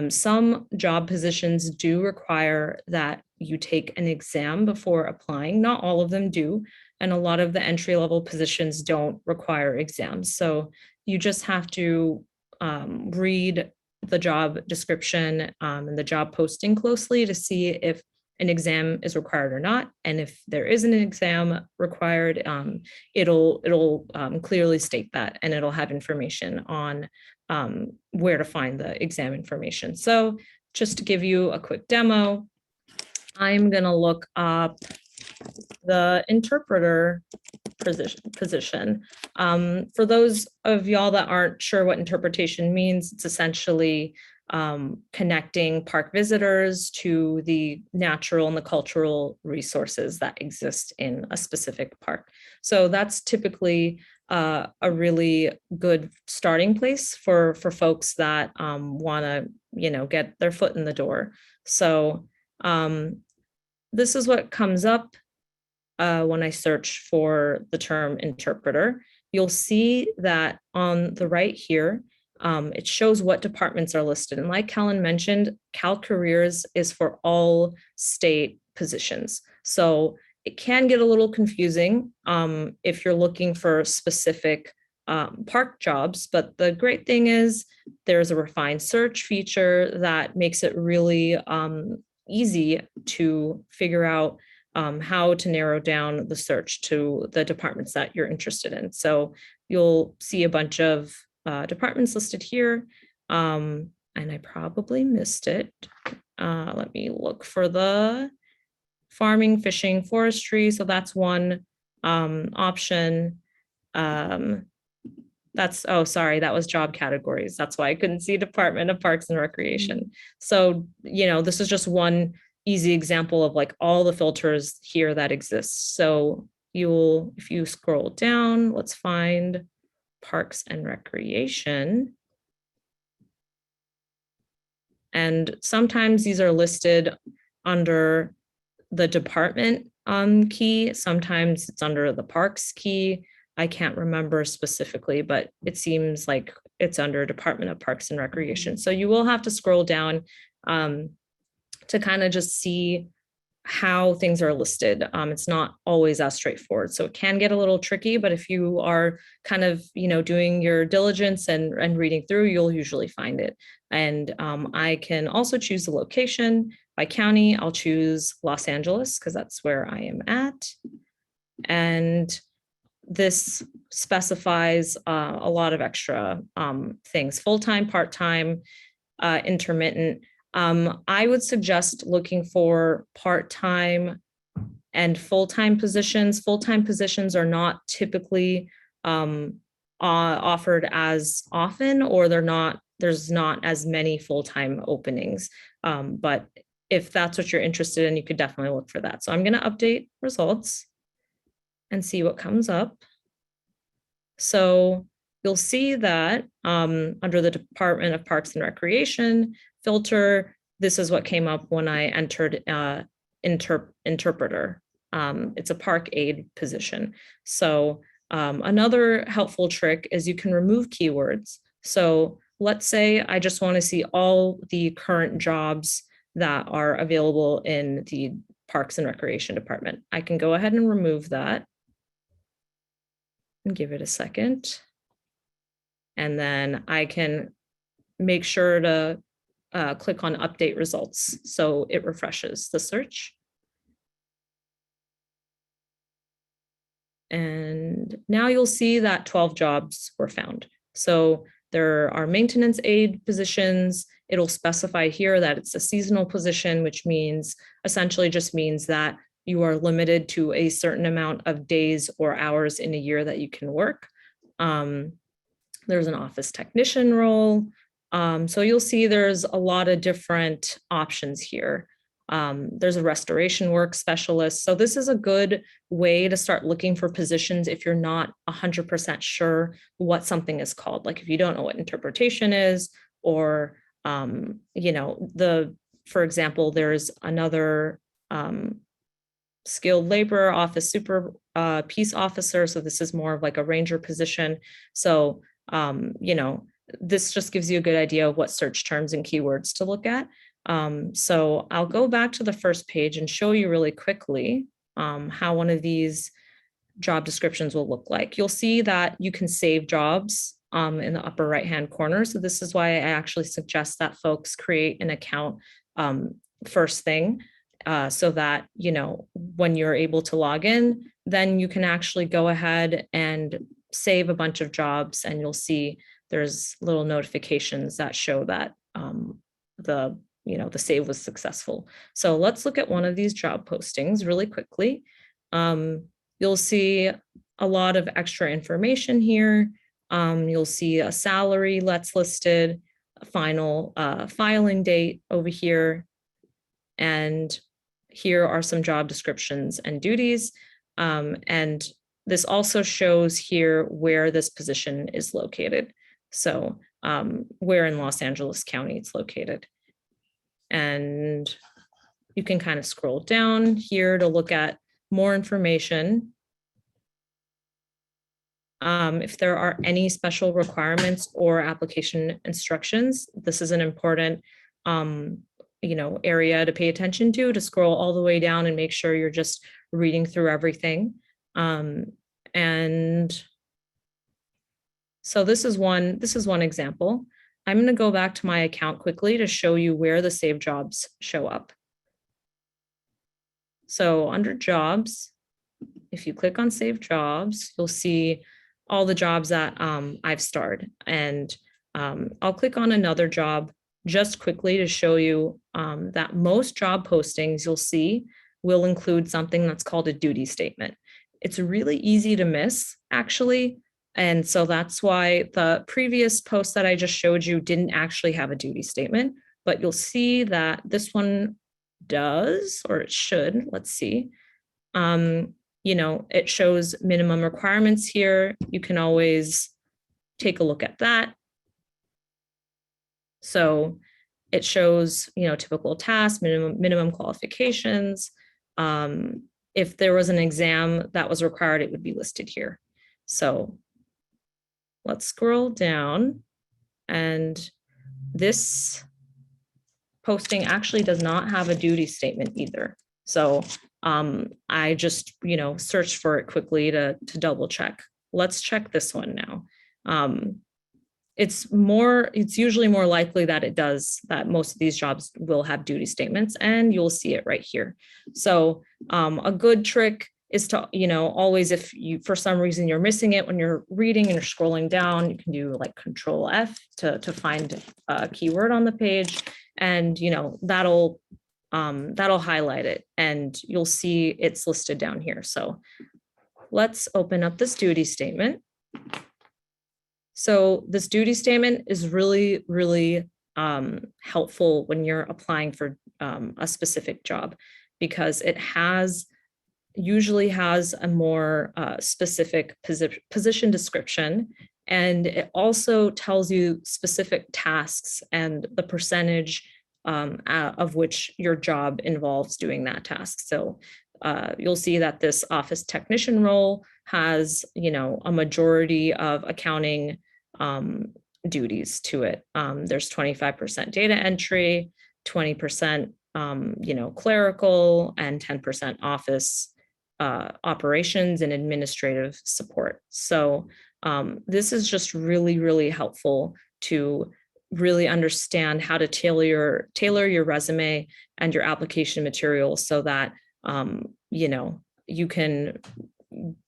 some job positions do require that you take an exam before applying. Not all of them do, and a lot of the entry-level positions don't require exams. So you just have to read the job description and the job posting closely to see if an exam is required or not. And if there isn't an exam required, it'll clearly state that, and it'll have information on where to find the exam information. So just to give you a quick demo, I'm gonna look up the interpreter position. For those of y'all that aren't sure what interpretation means, it's essentially connecting park visitors to the natural and the cultural resources that exist in a specific park. So that's typically a really good starting place for folks that want to, get their foot in the door. So this is what comes up when I search for the term interpreter. You'll see that on the right here, it shows what departments are listed. And like Helen mentioned, CalCareers is for all state positions. So it can get a little confusing if you're looking for specific park jobs. But the great thing is there's a refined search feature that makes it really easy to figure out how to narrow down the search to the departments that you're interested in. So you'll see a bunch of departments listed here, and I probably missed it. Let me look for the farming, fishing, forestry. So that's one option. That was job categories. That's why I couldn't see Department of Parks and Recreation. So, this is just one easy example of like all the filters here that exist. So if you scroll down, let's find Parks and Recreation. And sometimes these are listed under the department key. Sometimes it's under the parks key. I can't remember specifically, but it seems like it's under Department of Parks and Recreation. So you will have to scroll down to kind of just see how things are listed. It's not always as straightforward. So it can get a little tricky, but if you are kind of, doing your diligence and reading through, you'll usually find it. And I can also choose the location by county. I'll choose Los Angeles because that's where I am at. And this specifies a lot of extra things: full-time, part-time, intermittent. I would suggest looking for part-time and full-time positions. Full-time positions are not typically offered as often, or there's not as many full-time openings. But if that's what you're interested in, you could definitely look for that. So I'm going to update results and see what comes up. So you'll see that under the Department of Parks and Recreation filter, this is what came up when I entered interpreter. It's a park aid position. So another helpful trick is you can remove keywords. So let's say I just want to see all the current jobs that are available in the Parks and Recreation Department. I can go ahead and remove that and give it a second. And then I can make sure to click on update results so it refreshes the search. And now you'll see that 12 jobs were found. So There are maintenance aid positions. It'll specify here that it's a seasonal position, which means essentially just means that you are limited to a certain amount of days or hours in a year that you can work. There's an office technician role. So you'll see there's a lot of different options here. There's a restoration work specialist. So this is a good way to start looking for positions if you're not 100% sure what something is called. Like if you don't know what interpretation is, or, you know, for example, there's another skilled labor office super peace officer. So this is more of like a ranger position. So, you know, this just gives you a good idea of what search terms and keywords to look at. So I'll go back to the first page and show you really quickly how one of these job descriptions will look like. You'll see that you can save jobs in the upper right-hand corner. So this is why I actually suggest that folks create an account first thing, so that, you know, when you're able to log in, then you can actually go ahead and save a bunch of jobs, and you'll see there's little notifications that show that the save was successful. So let's look at one of these job postings really quickly. You'll see a lot of extra information here. You'll see a salary that's listed, a final filing date over here, and here are some job descriptions and duties. And this also shows here where this position is located. So where in Los Angeles County it's located. And you can kind of scroll down here to look at more information. If there are any special requirements or application instructions, this is an important area to pay attention to scroll all the way down and make sure you're just reading through everything. And so this is one example. I'm going to go back to my account quickly to show you where the saved jobs show up. So under jobs, if you click on save jobs, you'll see all the jobs that I've starred. And I'll click on another job just quickly to show you that most job postings you'll see will include something that's called a duty statement. It's really easy to miss, actually. And so that's why the previous post that I just showed you didn't actually have a duty statement, but you'll see that this one does, or it should. Let's see. It shows minimum requirements here. You can always take a look at that. So it shows, typical tasks, minimum qualifications. If there was an exam that was required, it would be listed here. So let's scroll down, and this posting actually does not have a duty statement either. So I just, searched for it quickly to double check. Let's check this one now. It's usually more likely that most of these jobs will have duty statements, and you'll see it right here. So a good trick is to, always, if you, for some reason you're missing it when you're reading and you're scrolling down, you can do like Control F to find a keyword on the page, and, that'll highlight it, and you'll see it's listed down here. So let's open up this duty statement. So this duty statement is really, really helpful when you're applying for a specific job, because it usually has a more specific position description, and it also tells you specific tasks and the percentage of which your job involves doing that task. So you'll see that this office technician role has, a majority of accounting duties to it. There's 25% data entry, 20%, clerical, and 10% office operations and administrative support. So this is just really, really helpful to really understand how to tailor your resume and your application material so that, you can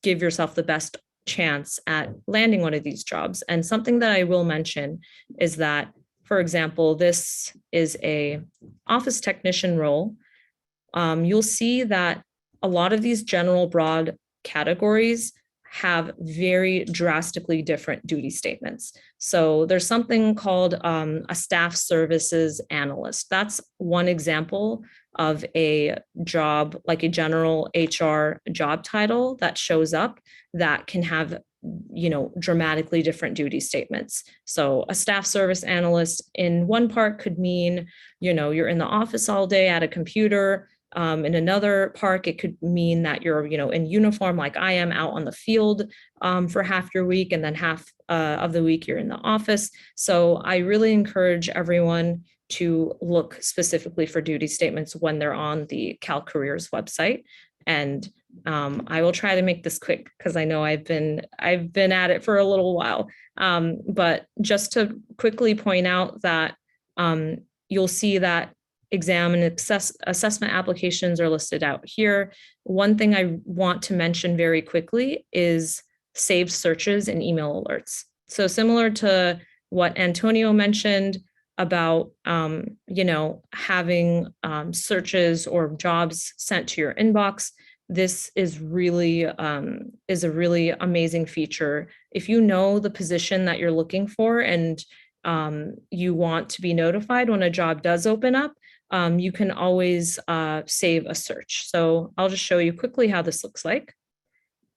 give yourself the best chance at landing one of these jobs. And something that I will mention is that, for example, this is a office technician role. You'll see that a lot of these general broad categories have very drastically different duty statements. So there's something called a staff services analyst. That's one example of a job, like a general HR job title that shows up that can have, you know, dramatically different duty statements. So a staff service analyst in one part could mean, you know, you're in the office all day at a computer. In another part, it could mean that you're, you know, in uniform like I am, out on the field for half your week, and then half of the week you're in the office. So I really encourage everyone to look specifically for duty statements when they're on the CalCareers website. And I will try to make this quick because I know I've been at it for a little while. But just to quickly point out that you'll see that exam and assessment applications are listed out here. One thing I want to mention very quickly is saved searches and email alerts. So similar to what Antonio mentioned about, you know, having searches or jobs sent to your inbox, this is really is a really amazing feature. If you know the position that you're looking for and you want to be notified when a job does open up, you can always save a search. So I'll just show you quickly how this looks like.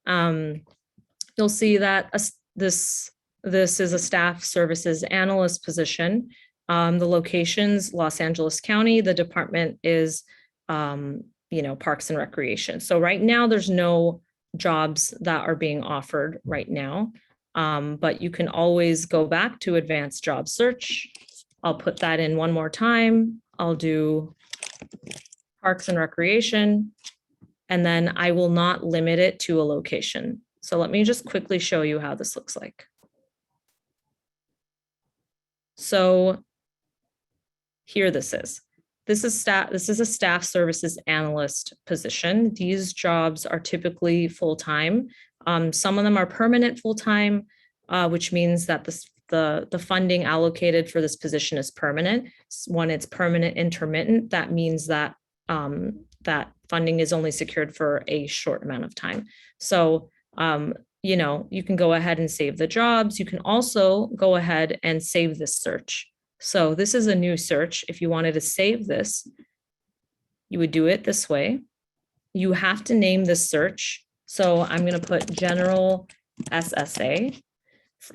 You'll see that this is a staff services analyst position. The location's Los Angeles County. The department is, you know, Parks and Recreation. So right now there's no jobs that are being offered right now, but you can always go back to advanced job search. I'll put that in one more time. I'll do Parks and Recreation, and then I will not limit it to a location. So let me just quickly show you how this looks like. So here this is. This is a staff services analyst position. These jobs are typically full-time. Some of them are permanent full-time, which means that the funding allocated for this position is permanent. When it's permanent intermittent, that means that that funding is only secured for a short amount of time. So, you know, you can go ahead and save the jobs. You can also go ahead and save this search. So this is a new search. If you wanted to save this, you would do it this way. You have to name this search. So I'm going to put general SSA.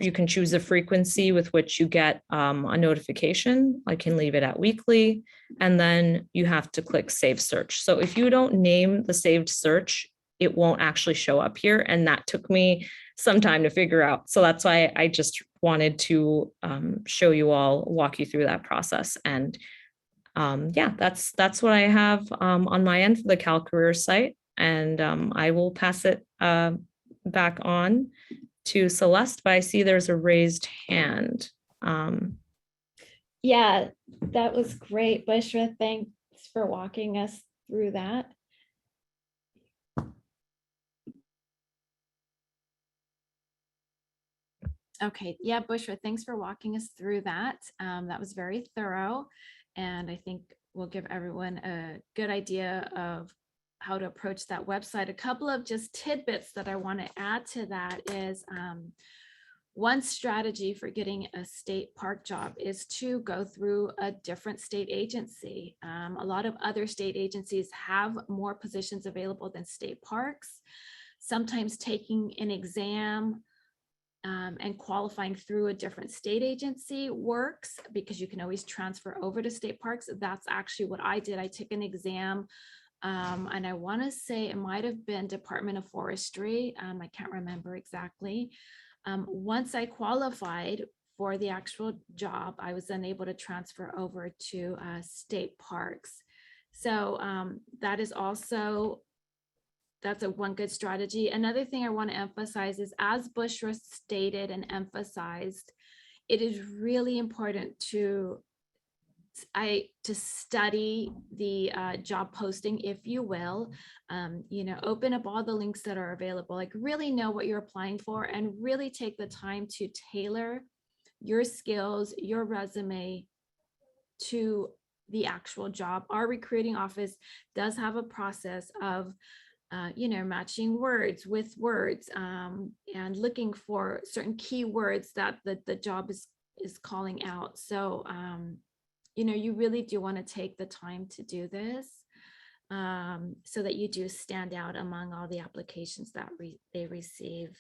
You can choose the frequency with which you get a notification. I can leave it at weekly, and then you have to click save search. So if you don't name the saved search, it won't actually show up here. And that took me some time to figure out. So that's why I just wanted to show you all, walk you through that process. And yeah, that's what I have on my end for the CalCareers site. And I will pass it back on to Celeste, but I see there's a raised hand. Yeah, that was great, Bushra. Thanks for walking us through that. Okay, yeah, Bushra, thanks for walking us through that. That was very thorough, and I think we'll give everyone a good idea of how to approach that website. A couple of just tidbits that I want to add to that is one strategy for getting a state park job is to go through a different state agency. A lot of other state agencies have more positions available than state parks. Sometimes taking an exam and qualifying through a different state agency works because you can always transfer over to state parks. That's actually what I did. I took an exam and I want to say it might have been Department of Forestry. I can't remember exactly. Once I qualified for the actual job, I was then able to transfer over to state parks. So that is also, that's one good strategy. Another thing I want to emphasize is, as Bushra stated and emphasized, it is really important to to study the job posting, if you will, open up all the links that are available, like really know what you're applying for and really take the time to tailor your skills, your resume to the actual job. Our recruiting office does have a process of matching words with words and looking for certain keywords that the job is calling out. So you really do want to take the time to do this so that you do stand out among all the applications that they receive.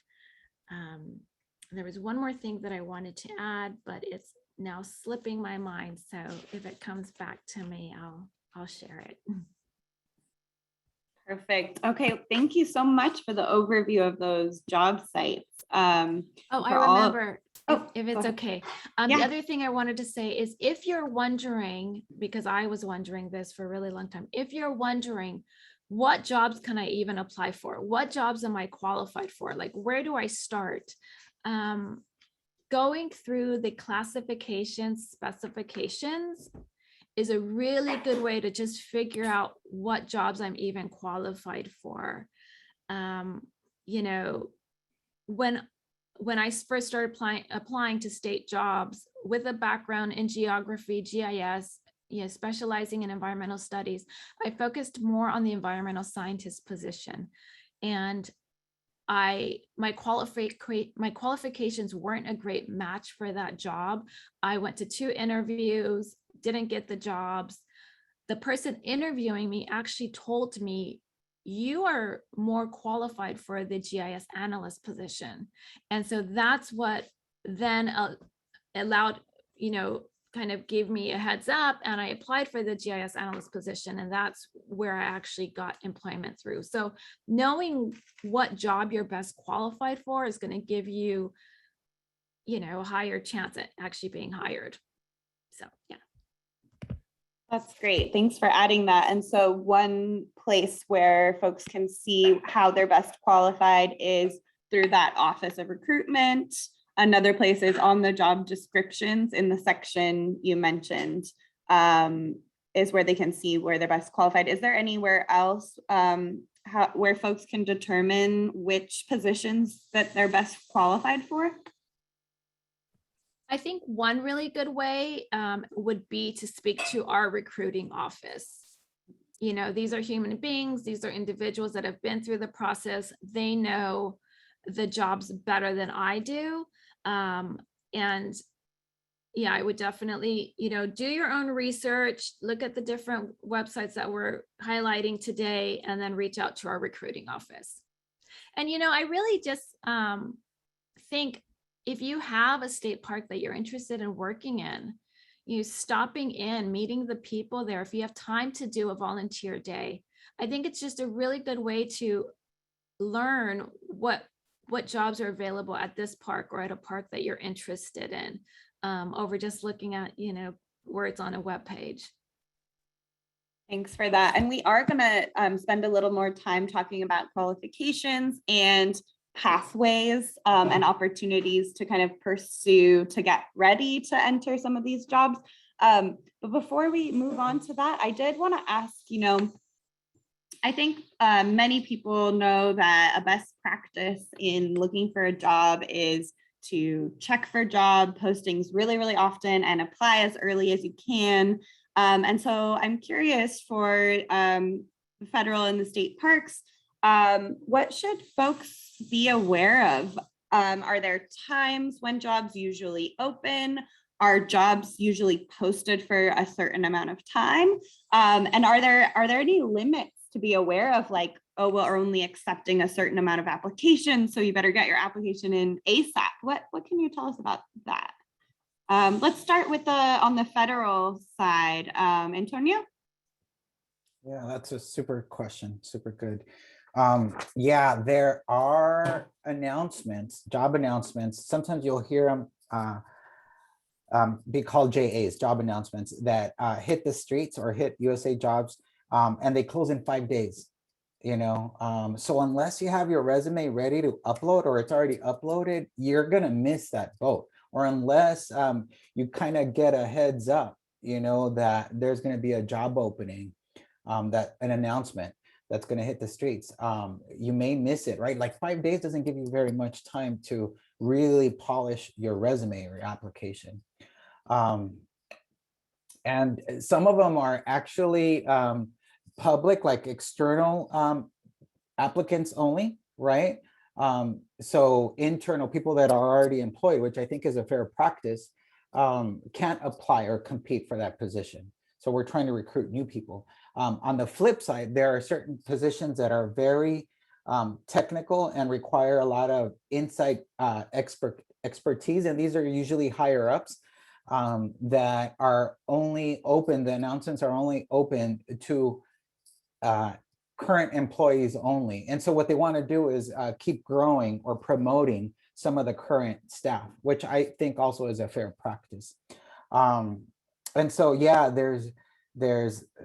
There was one more thing that I wanted to add, but it's now slipping my mind. So if it comes back to me, I'll share it. Perfect. Okay, thank you so much for the overview of those job sites. I remember. If it's go ahead. okay. Yeah. The other thing I wanted to say is if you're wondering, because I was wondering this for a really long time, if you're wondering what jobs can I even apply for? What jobs am I qualified for? Like, where do I start? Going through the classification specifications is a really good way to just figure out what jobs I'm even qualified for. When I first started applying to state jobs with a background in geography, GIS, specializing in environmental studies, I focused more on the environmental scientist position. And my qualifications weren't a great match for that job. I went to 2 interviews, didn't get the jobs. The person interviewing me actually told me, you are more qualified for the GIS analyst position. And so that's what then allowed, kind of gave me a heads up, and I applied for the GIS analyst position, and that's where I actually got employment through. So knowing what job you're best qualified for is going to give you, a higher chance at actually being hired. So, yeah. That's great. Thanks for adding that. And so one place where folks can see how they're best qualified is through that Office of Recruitment. Another place is on the job descriptions in the section you mentioned, is where they can see where they're best qualified. Is there anywhere else where folks can determine which positions that they're best qualified for? I think one really good way would be to speak to our recruiting office. These are human beings. These are individuals that have been through the process. They know the jobs better than I do. And yeah, I would definitely, do your own research, look at the different websites that we're highlighting today, and then reach out to our recruiting office. And, I really just think if you have a state park that you're interested in working in, stopping in, meeting the people there, if you have time to do a volunteer day, I think it's just a really good way to learn what jobs are available at this park or at a park that you're interested in, over just looking at, words on a web page. Thanks for that. And we are going to spend a little more time talking about qualifications and pathways and opportunities to kind of pursue to get ready to enter some of these jobs. But before we move on to that, I did want to ask, I think many people know that a best practice in looking for a job is to check for job postings really, really often and apply as early as you can. And so I'm curious for the federal and the state parks, what should folks be aware of? Are there times when jobs usually open? Are jobs usually posted for a certain amount of time? And are there any limits to be aware of, like, oh, we're only accepting a certain amount of applications, so you better get your application in ASAP? What can you tell us about that? Let's start with on the federal side. Antonio? Yeah, that's a super question. Super good. Yeah, there are announcements, job announcements. Sometimes you'll hear them be called JAs, job announcements, that hit the streets or hit USA Jobs, and they close in 5 days. So unless you have your resume ready to upload or it's already uploaded, you're gonna miss that boat. Or unless you kind of get a heads up, you know, that there's going to be a job opening, that an announcement that's going to hit the streets, you may miss it, right? Like 5 days doesn't give you very much time to really polish your resume or application. And some of them are actually public, like external applicants only, right? So internal people that are already employed, which I think is a fair practice, can't apply or compete for that position. So we're trying to recruit new people. On the flip side, there are certain positions that are very technical and require a lot of inside expertise, and these are usually higher ups that are only open, the announcements are only open to current employees only. And so what they want to do is keep growing or promoting some of the current staff, which I think also is a fair practice. And so, yeah, there's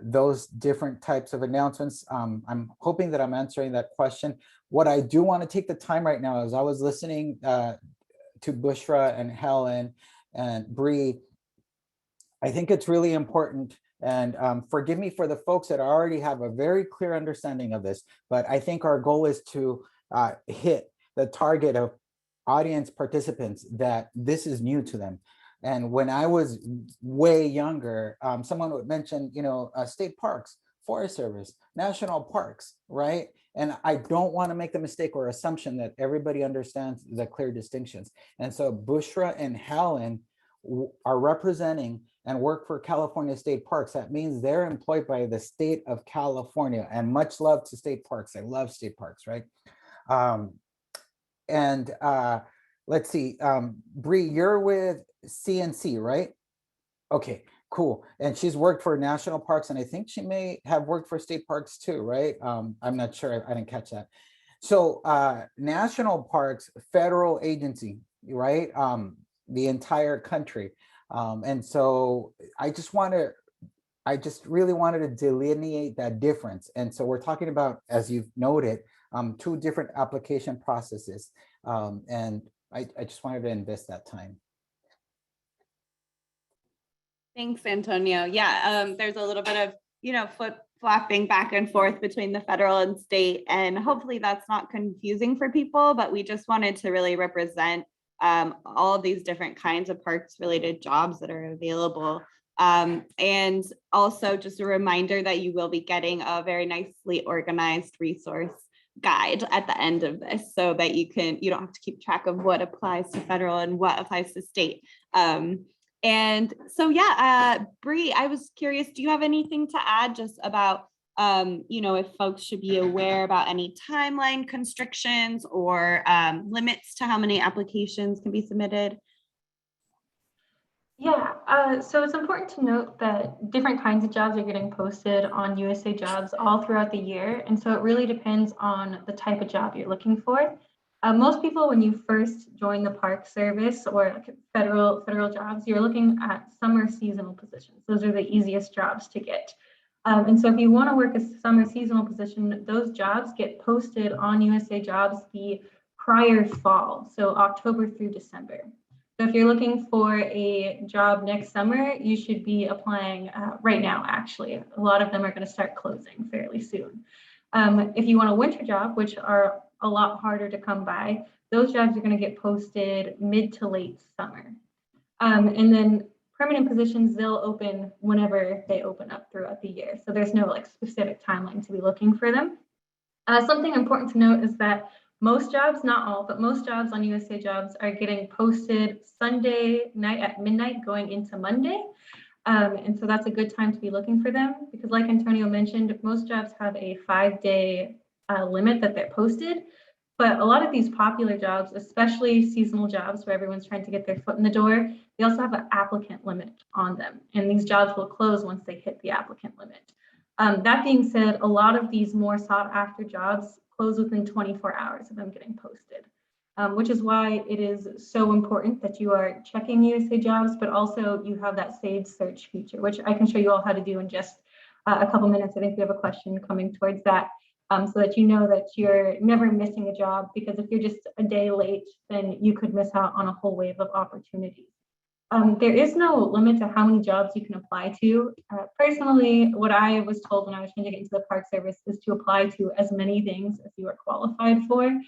those different types of announcements. I'm hoping that I'm answering that question. What I do want to take the time right now is I was listening to Bushra and Helen and Bre. I think it's really important, and forgive me for the folks that already have a very clear understanding of this, but I think our goal is to hit the target of audience participants that this is new to them. And when I was way younger, someone would mention, you know, state parks, Forest Service, national parks, right? And I don't want to make the mistake or assumption that everybody understands the clear distinctions. And so Bushra and Helen are representing and work for California State Parks. That means they're employed by the state of California, and much love to state parks. I love state parks, right? Let's see, Bre, you're with CNC, right? Okay, cool. And she's worked for national parks, and I think she may have worked for state parks too, right? I'm not sure, I didn't catch that. So national parks, federal agency, right? The entire country. And so I just really wanted to delineate that difference. And so we're talking about, as you've noted, two different application processes. And I just wanted to invest that time. Thanks, Antonio. Yeah, there's a little bit of, you know, flip-flopping back and forth between the federal and state, and hopefully that's not confusing for people, but we just wanted to really represent all of these different kinds of parks related jobs that are available. And also just a reminder that you will be getting a very nicely organized resource guide at the end of this, so that you don't have to keep track of what applies to federal and what applies to state. And so, yeah, Bre, I was curious, do you have anything to add just about, you know, if folks should be aware about any timeline constrictions or limits to how many applications can be submitted? Yeah, so it's important to note that different kinds of jobs are getting posted on USA Jobs all throughout the year. And so it really depends on the type of job you're looking for. Most people, when you first join the Park Service or like federal jobs, you're looking at summer seasonal positions. Those are the easiest jobs to get. And so if you want to work a summer seasonal position, those jobs get posted on USA Jobs the prior fall, so October through December. So if you're looking for a job next summer, you should be applying right now, actually. A lot of them are going to start closing fairly soon. If you want a winter job, which are a lot harder to come by, those jobs are going to get posted mid to late summer. And then permanent positions, they'll open whenever they open up throughout the year. So there's no like specific timeline to be looking for them. Something important to note is that most jobs, not all, but most jobs on USA Jobs are getting posted Sunday night at midnight going into Monday. And so that's a good time to be looking for them, because like Antonio mentioned, most jobs have a 5-day limit that they're posted. But a lot of these popular jobs, especially seasonal jobs where everyone's trying to get their foot in the door, they also have an applicant limit on them. And these jobs will close once they hit the applicant limit. That being said, a lot of these more sought after jobs close within 24 hours of them getting posted, which is why it is so important that you are checking USA Jobs, but also you have that saved search feature, which I can show you all how to do in just a couple minutes. I think we have a question coming towards that, so that you know that you're never missing a job, because if you're just a day late, then you could miss out on a whole wave of opportunities. There is no limit to how many jobs you can apply to. Personally, what I was told when I was trying to get into the Park Service is to apply to as many things as you are qualified for,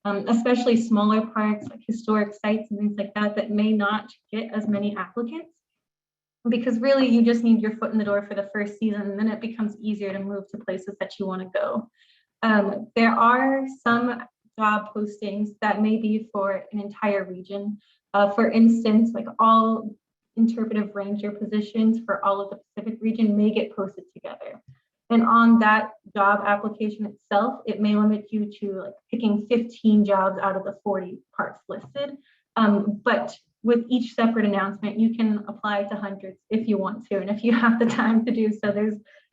especially smaller parks like historic sites and things like that that may not get as many applicants. Because really you just need your foot in the door for the first season, and then it becomes easier to move to places that you want to go. There are some job postings that may be for an entire region. For instance, like all interpretive ranger positions for all of the Pacific region may get posted together. And on that job application itself, it may limit you to like picking 15 jobs out of the 40 parks listed. But with each separate announcement, you can apply to hundreds if you want to, and if you have the time to do so,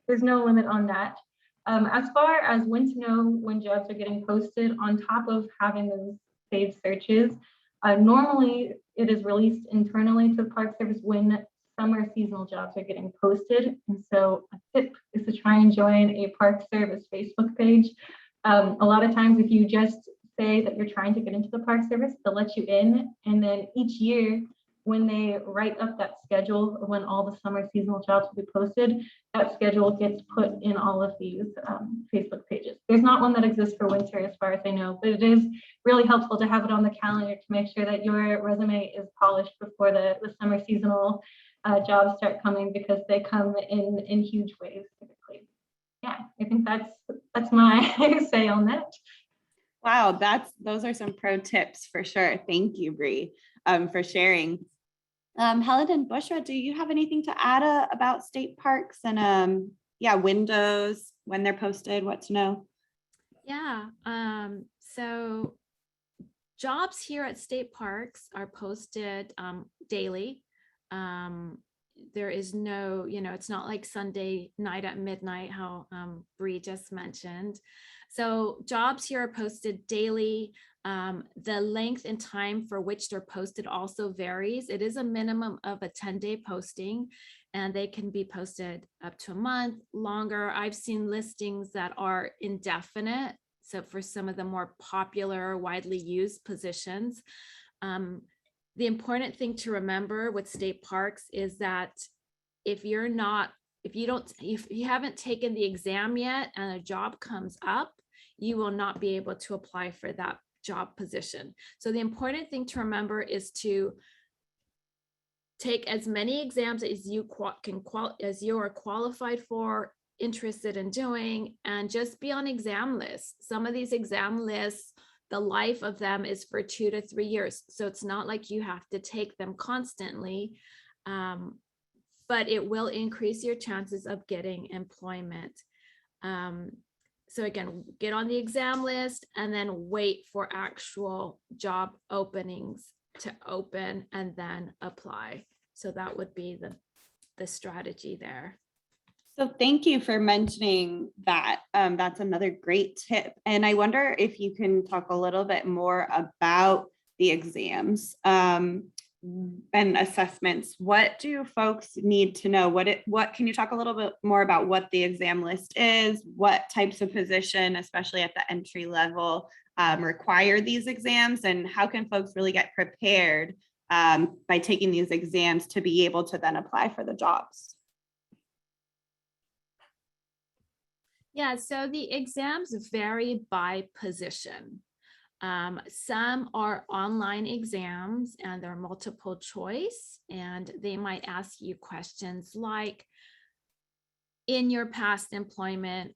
there's no limit on that. As far as when to know when jobs are getting posted, on top of having those saved searches, normally it is released internally to the Park Service when summer seasonal jobs are getting posted. And so a tip is to try and join a Park Service Facebook page. A lot of times if you just say that you're trying to get into the Park Service, they'll let you in. And then each year, when they write up that schedule of when all the summer seasonal jobs will be posted, that schedule gets put in all of these Facebook pages. There's not one that exists for winter as far as I know, but it is really helpful to have it on the calendar to make sure that your resume is polished before the summer seasonal jobs start coming, because they come in huge waves typically. Yeah, I think that's my say on that. Wow, those are some pro tips for sure. Thank you, Bre, for sharing. Helen and Bushra, do you have anything to add about state parks and windows, when they're posted, what to know? Yeah, so jobs here at state parks are posted daily. There is no, it's not like Sunday night at midnight, how Bre just mentioned. So jobs here are posted daily. The length and time for which they're posted also varies. It is a minimum of a 10-day posting, and they can be posted up to a month, longer. I've seen listings that are indefinite. So for some of the more popular, widely used positions, the important thing to remember with state parks is that if you haven't taken the exam yet and a job comes up, you will not be able to apply for that job position. So the important thing to remember is to take as many exams as you are qualified for, interested in doing, and just be on exam lists. Some of these exam lists, the life of them is for 2 to 3 years. So it's not like you have to take them constantly, but it will increase your chances of getting employment. So again, get on the exam list and then wait for actual job openings to open and then apply. So that would be the strategy there. So thank you for mentioning that. That's another great tip. And I wonder if you can talk a little bit more about the exams and assessments. What do folks need to know? What can you talk a little bit more about what the exam list is? What types of position, especially at the entry level, require these exams, and how can folks really get prepared by taking these exams to be able to then apply for the jobs? Yeah, so the exams vary by position. Some are online exams and they're multiple choice, and they might ask you questions like, in your past employment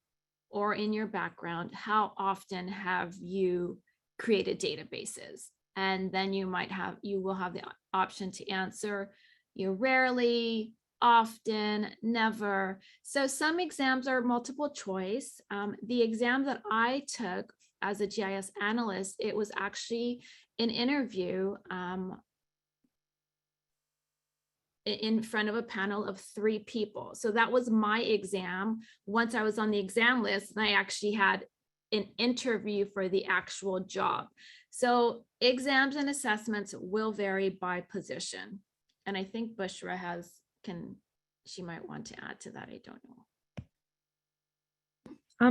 or in your background, how often have you created databases? And then you will have the option to answer, rarely, often, never. So some exams are multiple choice. The exam that I took as a GIS analyst, it was actually an interview in front of a panel of 3 people. So that was my exam. Once I was on the exam list, and I actually had an interview for the actual job. So exams and assessments will vary by position. And I think Bushra she might want to add to that. I don't know.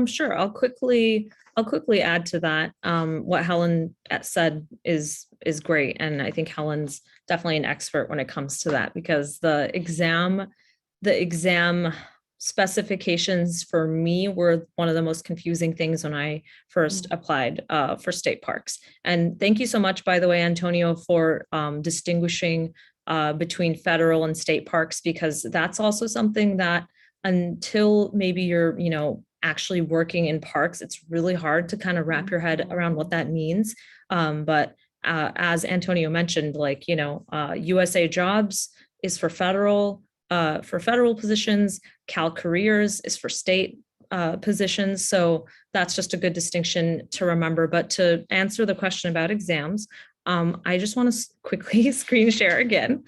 Sure. I'll quickly add to that. What Helen said is great, and I think Helen's definitely an expert when it comes to that, because the exam specifications for me were one of the most confusing things when I first applied for state parks. And thank you so much, by the way, Antonio, for distinguishing between federal and state parks, because that's also something that until maybe you're, actually working in parks, it's really hard to kind of wrap your head around what that means. But as Antonio mentioned, like, USA Jobs is for federal positions, Cal Careers is for state positions. So that's just a good distinction to remember. But to answer the question about exams, I just want to quickly screen share again.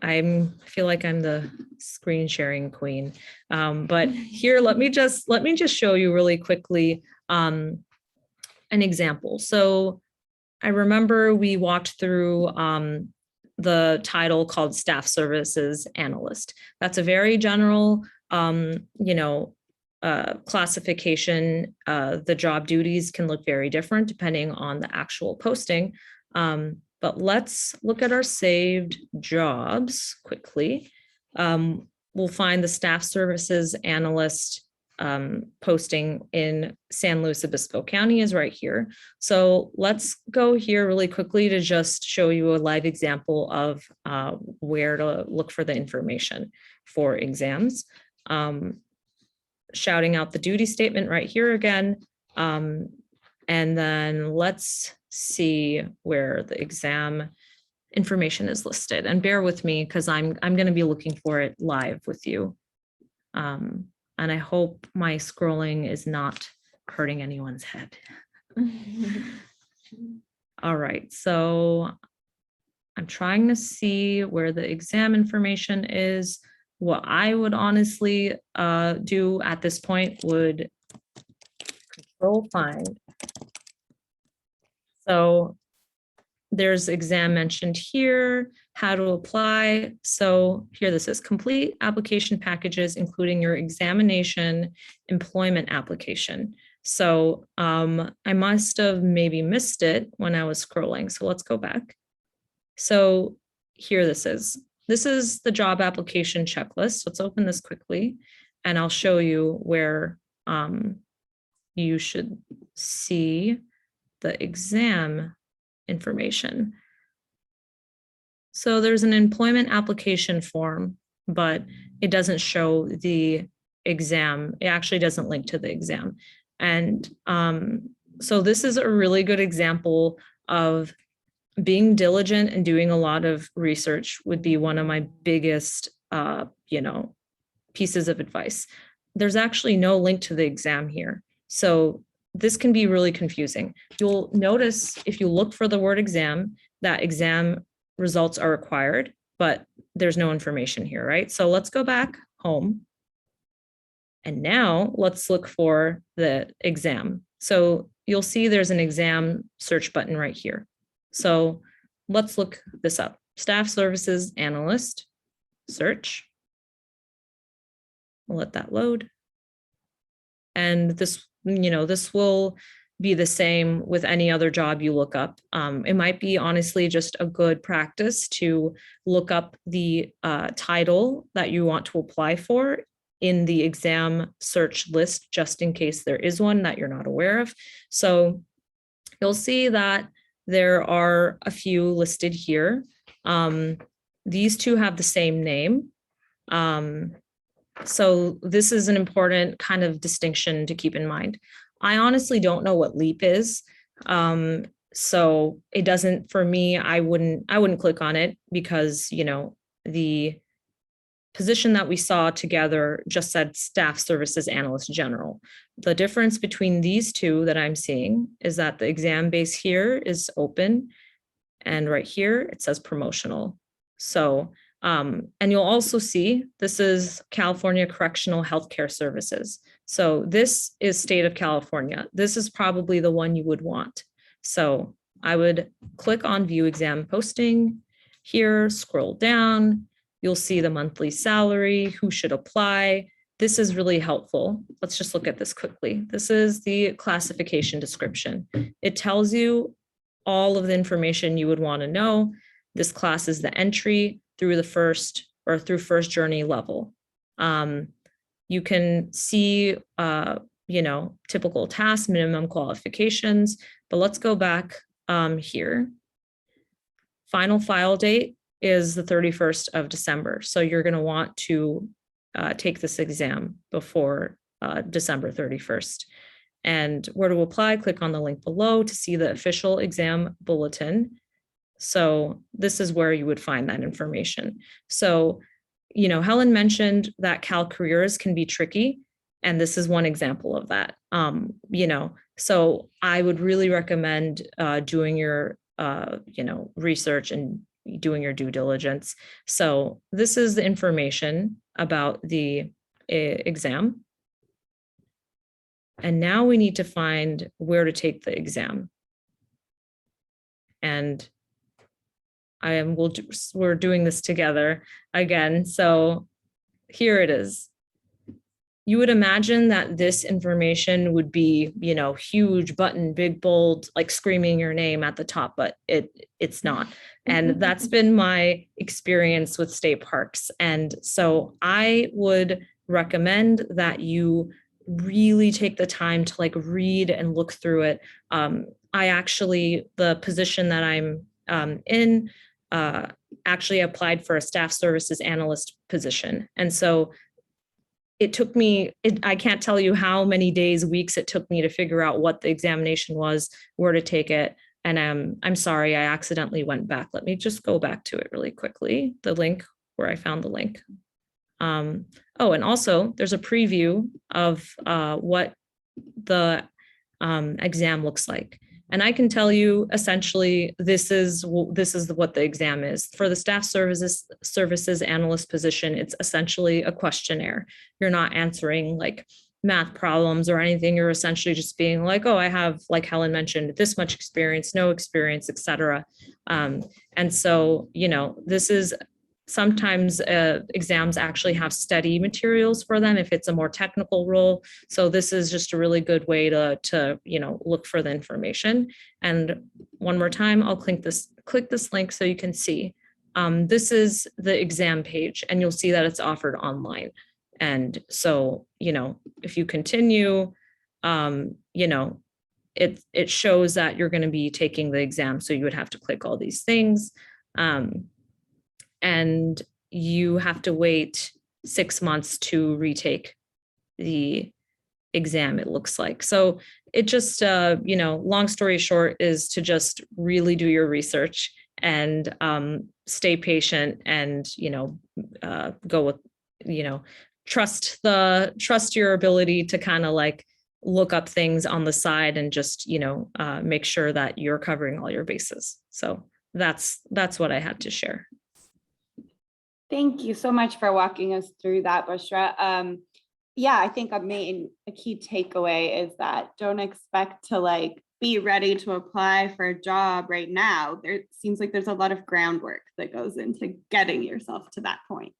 I feel like I'm the screen sharing queen. But here, let me just show you really quickly an example. So I remember we walked through the title called Staff Services Analyst. That's a very general, classification. The job duties can look very different depending on the actual posting. But let's look at our saved jobs quickly. We'll find the Staff Services Analyst posting in San Luis Obispo County is right here. So let's go here really quickly to just show you a live example of where to look for the information for exams. Shouting out the duty statement right here again. And then let's see where the exam information is listed, and bear with me because I'm going to be looking for it live with you. And I hope my scrolling is not hurting anyone's head. All right, so I'm trying to see where the exam information is. What I would honestly do at this point would control find. So there's exam mentioned here, how to apply. So here this is, complete application packages, including your examination employment application. So I must have maybe missed it when I was scrolling. So let's go back. So here this is. This is the job application checklist. Let's open this quickly and I'll show you where you should see the exam information. So there's an employment application form, but it doesn't show the exam. It actually doesn't link to the exam. And so this is a really good example of being diligent and doing a lot of research would be one of my biggest, pieces of advice. There's actually no link to the exam here. So this can be really confusing. You'll notice if you look for the word exam, that exam results are required, but there's no information here, right? So let's go back home. And now let's look for the exam. So you'll see there's an exam search button right here. So let's look this up. Staff Services Analyst, search. We'll let that load. And this, this will be the same with any other job you look up. It might be honestly just a good practice to look up the title that you want to apply for in the exam search list, just in case there is one that you're not aware of. So you'll see that there are a few listed here. These two have the same name. So this is an important kind of distinction to keep in mind. I honestly don't know what LEAP is. So it doesn't, for me, I wouldn't click on it because, the position that we saw together just said Staff Services Analyst General. The difference between these two that I'm seeing is that the exam base here is open and right here it says promotional. So, and you'll also see this is California Correctional Healthcare Services. So this is state of California. This is probably the one you would want. So I would click on view exam posting here, scroll down. You'll see the monthly salary, who should apply. this is really helpful. Let's just look at this quickly. This is the classification description. It tells you all of the information you would want to know. This class is the entry through the first journey level. You can see, typical tasks, minimum qualifications, but let's go back here. Final file date is the 31st of December. So you're going to want to take this exam before December 31st. And where to apply, click on the link below to see the official exam bulletin. So this is where you would find that information. So, Helen mentioned that Cal careers can be tricky, and this is one example of that. So I would really recommend doing your, research and doing your due diligence. So this is the information about the exam. And now we need to find where to take the exam. And we're doing this together again. So here it is. You would imagine that this information would be, huge button, big, bold, like screaming your name at the top, but it's not. And that's been my experience with state parks. And so I would recommend that you really take the time to read and look through it. The position that I'm in, actually applied for a staff services analyst position. And so it took me, I can't tell you how many days, weeks it took me to figure out what the examination was, where to take it. And I'm sorry, I accidentally went back. Let me just go back to it really quickly. The link where I found the link. And also there's a preview of what the exam looks like. And I can tell you, essentially, this is what the exam is. For the staff services analyst position, it's essentially a questionnaire. You're not answering math problems or anything. You're essentially just being like, oh, I have, like Helen mentioned, this much experience, no experience, etc. And so, this is sometimes exams actually have study materials for them if it's a more technical role. So this is just a really good way to look for the information. And one more time, I'll click this link so you can see. This is the exam page, and you'll see that it's offered online. And so, if you continue, it shows that you're going to be taking the exam. So you would have to click all these things. And you have to wait 6 months to retake the exam, it looks like. So it just, long story short is to just really do your research and stay patient and, go with, trust your ability to kind of look up things on the side and just, make sure that you're covering all your bases. So that's what I had to share. Thank you so much for walking us through that, Bushra. I think a key takeaway is that don't expect to be ready to apply for a job right now. There seems like there's a lot of groundwork that goes into getting yourself to that point.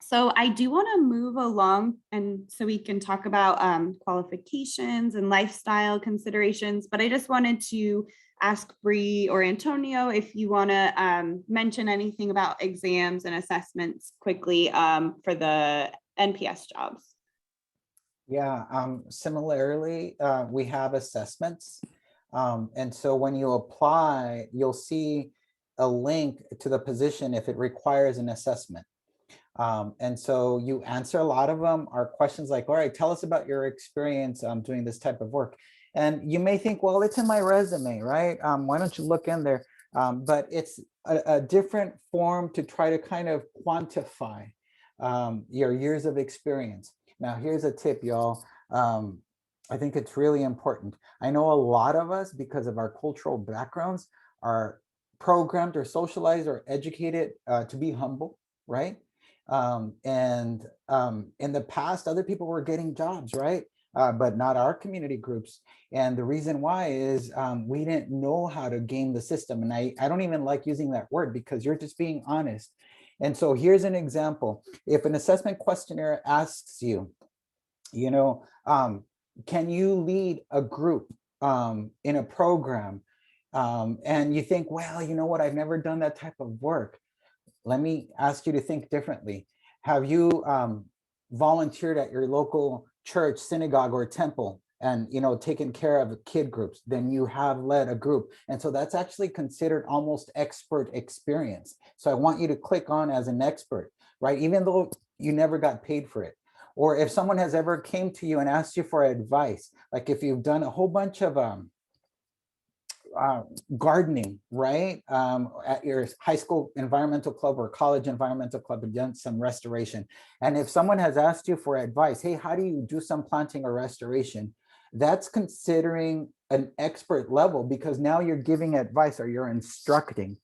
So I do want to move along, and so we can talk about qualifications and lifestyle considerations, but I just wanted to ask Bre or Antonio if you want to mention anything about exams and assessments quickly for the NPS jobs. Yeah, similarly, we have assessments. And so when you apply, you'll see a link to the position if it requires an assessment. And so you answer a lot of them are questions like, all right, tell us about your experience doing this type of work. And you may think, well, it's in my resume, right? Why don't you look in there? But it's a different form to try to kind of quantify your years of experience. Now, here's a tip, y'all. I think it's really important. I know a lot of us, because of our cultural backgrounds, are programmed or socialized or educated to be humble, right? In the past, other people were getting jobs, right? But not our community groups. And the reason why is we didn't know how to game the system. And I don't even like using that word because you're just being honest. And so here's an example. If an assessment questionnaire asks you, you know, can you lead a group in a program? And you think, well, you know what, I've never done that type of work. Let me ask you to think differently. Have you volunteered at your local church, synagogue, or temple, and, you know, taken care of kid groups? Then you have led a group. And so that's actually considered almost expert experience. So I want you to click on as an expert, right? Even though you never got paid for it. Or if someone has ever came to you and asked you for advice, like if you've done a whole bunch of gardening, right? At your high school environmental club or college environmental club, and done some restoration. And if someone has asked you for advice, hey, how do you do some planting or restoration? That's considering an expert level, because now you're giving advice or you're instructing.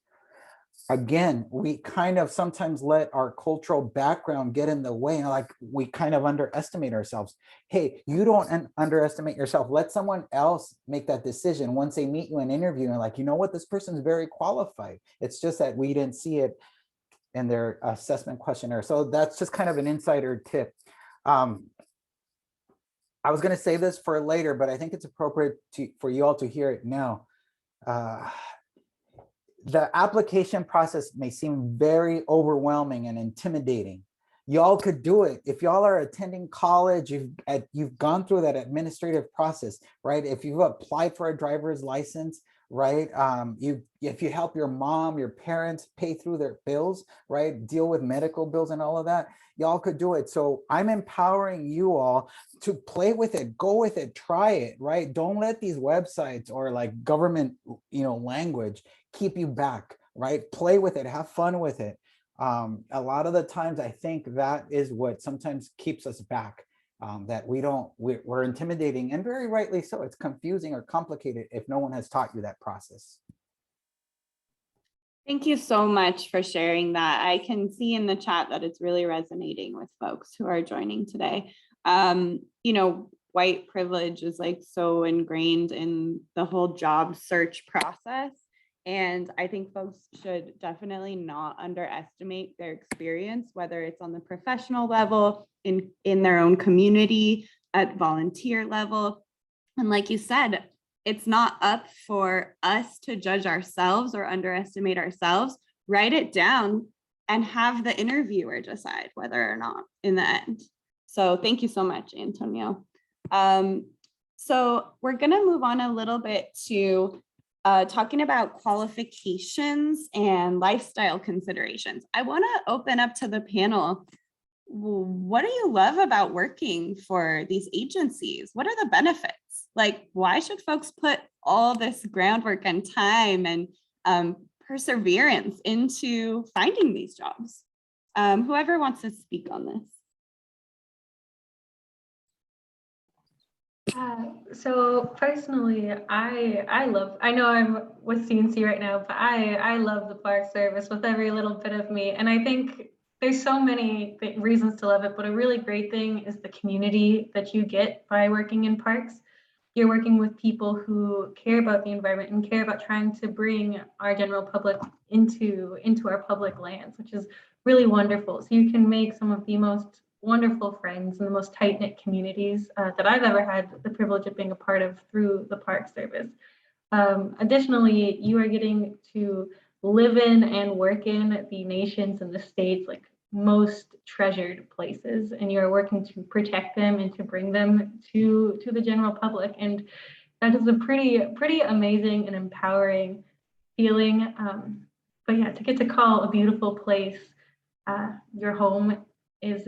Again, we kind of sometimes let our cultural background get in the way, and like we kind of underestimate ourselves. Hey, you don't underestimate yourself. Let someone else make that decision once they meet you in interview, and like, you know what, this person's very qualified. It's just that we didn't see it in their assessment questionnaire. So that's just kind of an insider tip. I was going to say this for later, but I think it's appropriate for you all to hear it now. The application process may seem very overwhelming and intimidating. Y'all could do it. If y'all are attending college, you've gone through that administrative process, right? If you've applied for a driver's license, right? If you help your mom, your parents pay through their bills, right? Deal with medical bills and all of that, y'all could do it. So I'm empowering you all to play with it, go with it, try it, right? Don't let these websites or like government, you know, language keep you back, right? Play with it, have fun with it. A lot of the times I think that is what sometimes keeps us back, that we're intimidating, and very rightly so. It's confusing or complicated if no one has taught you that process. Thank you so much for sharing that. I can see in the chat that it's really resonating with folks who are joining today. You know, white privilege is like so ingrained in the whole job search process. And I think folks should definitely not underestimate their experience, whether it's on the professional level, in their own community, at volunteer level. And like you said, it's not up for us to judge ourselves or underestimate ourselves. Write it down and have the interviewer decide whether or not in the end. So thank you so much, Antonio. So we're gonna move on a little bit to talking about qualifications and lifestyle considerations. I want to open up to the panel. What do you love about working for these agencies? What are the benefits? Like, why should folks put all this groundwork and time and perseverance into finding these jobs? Whoever wants to speak on this. So personally, I know I'm with CNC right now, but I love the Park Service with every little bit of me. And I think there's so many reasons to love it, but a really great thing is the community that you get by working in parks. You're working with people who care about the environment and care about trying to bring our general public into our public lands, which is really wonderful. So you can make some of the most wonderful friends and the most tight-knit communities that I've ever had the privilege of being a part of through the Park Service. Additionally, you are getting to live in and work in the nations and the states like most treasured places, and you are working to protect them and to bring them to the general public. And that is a pretty amazing and empowering feeling. But yeah, to get to call a beautiful place your home is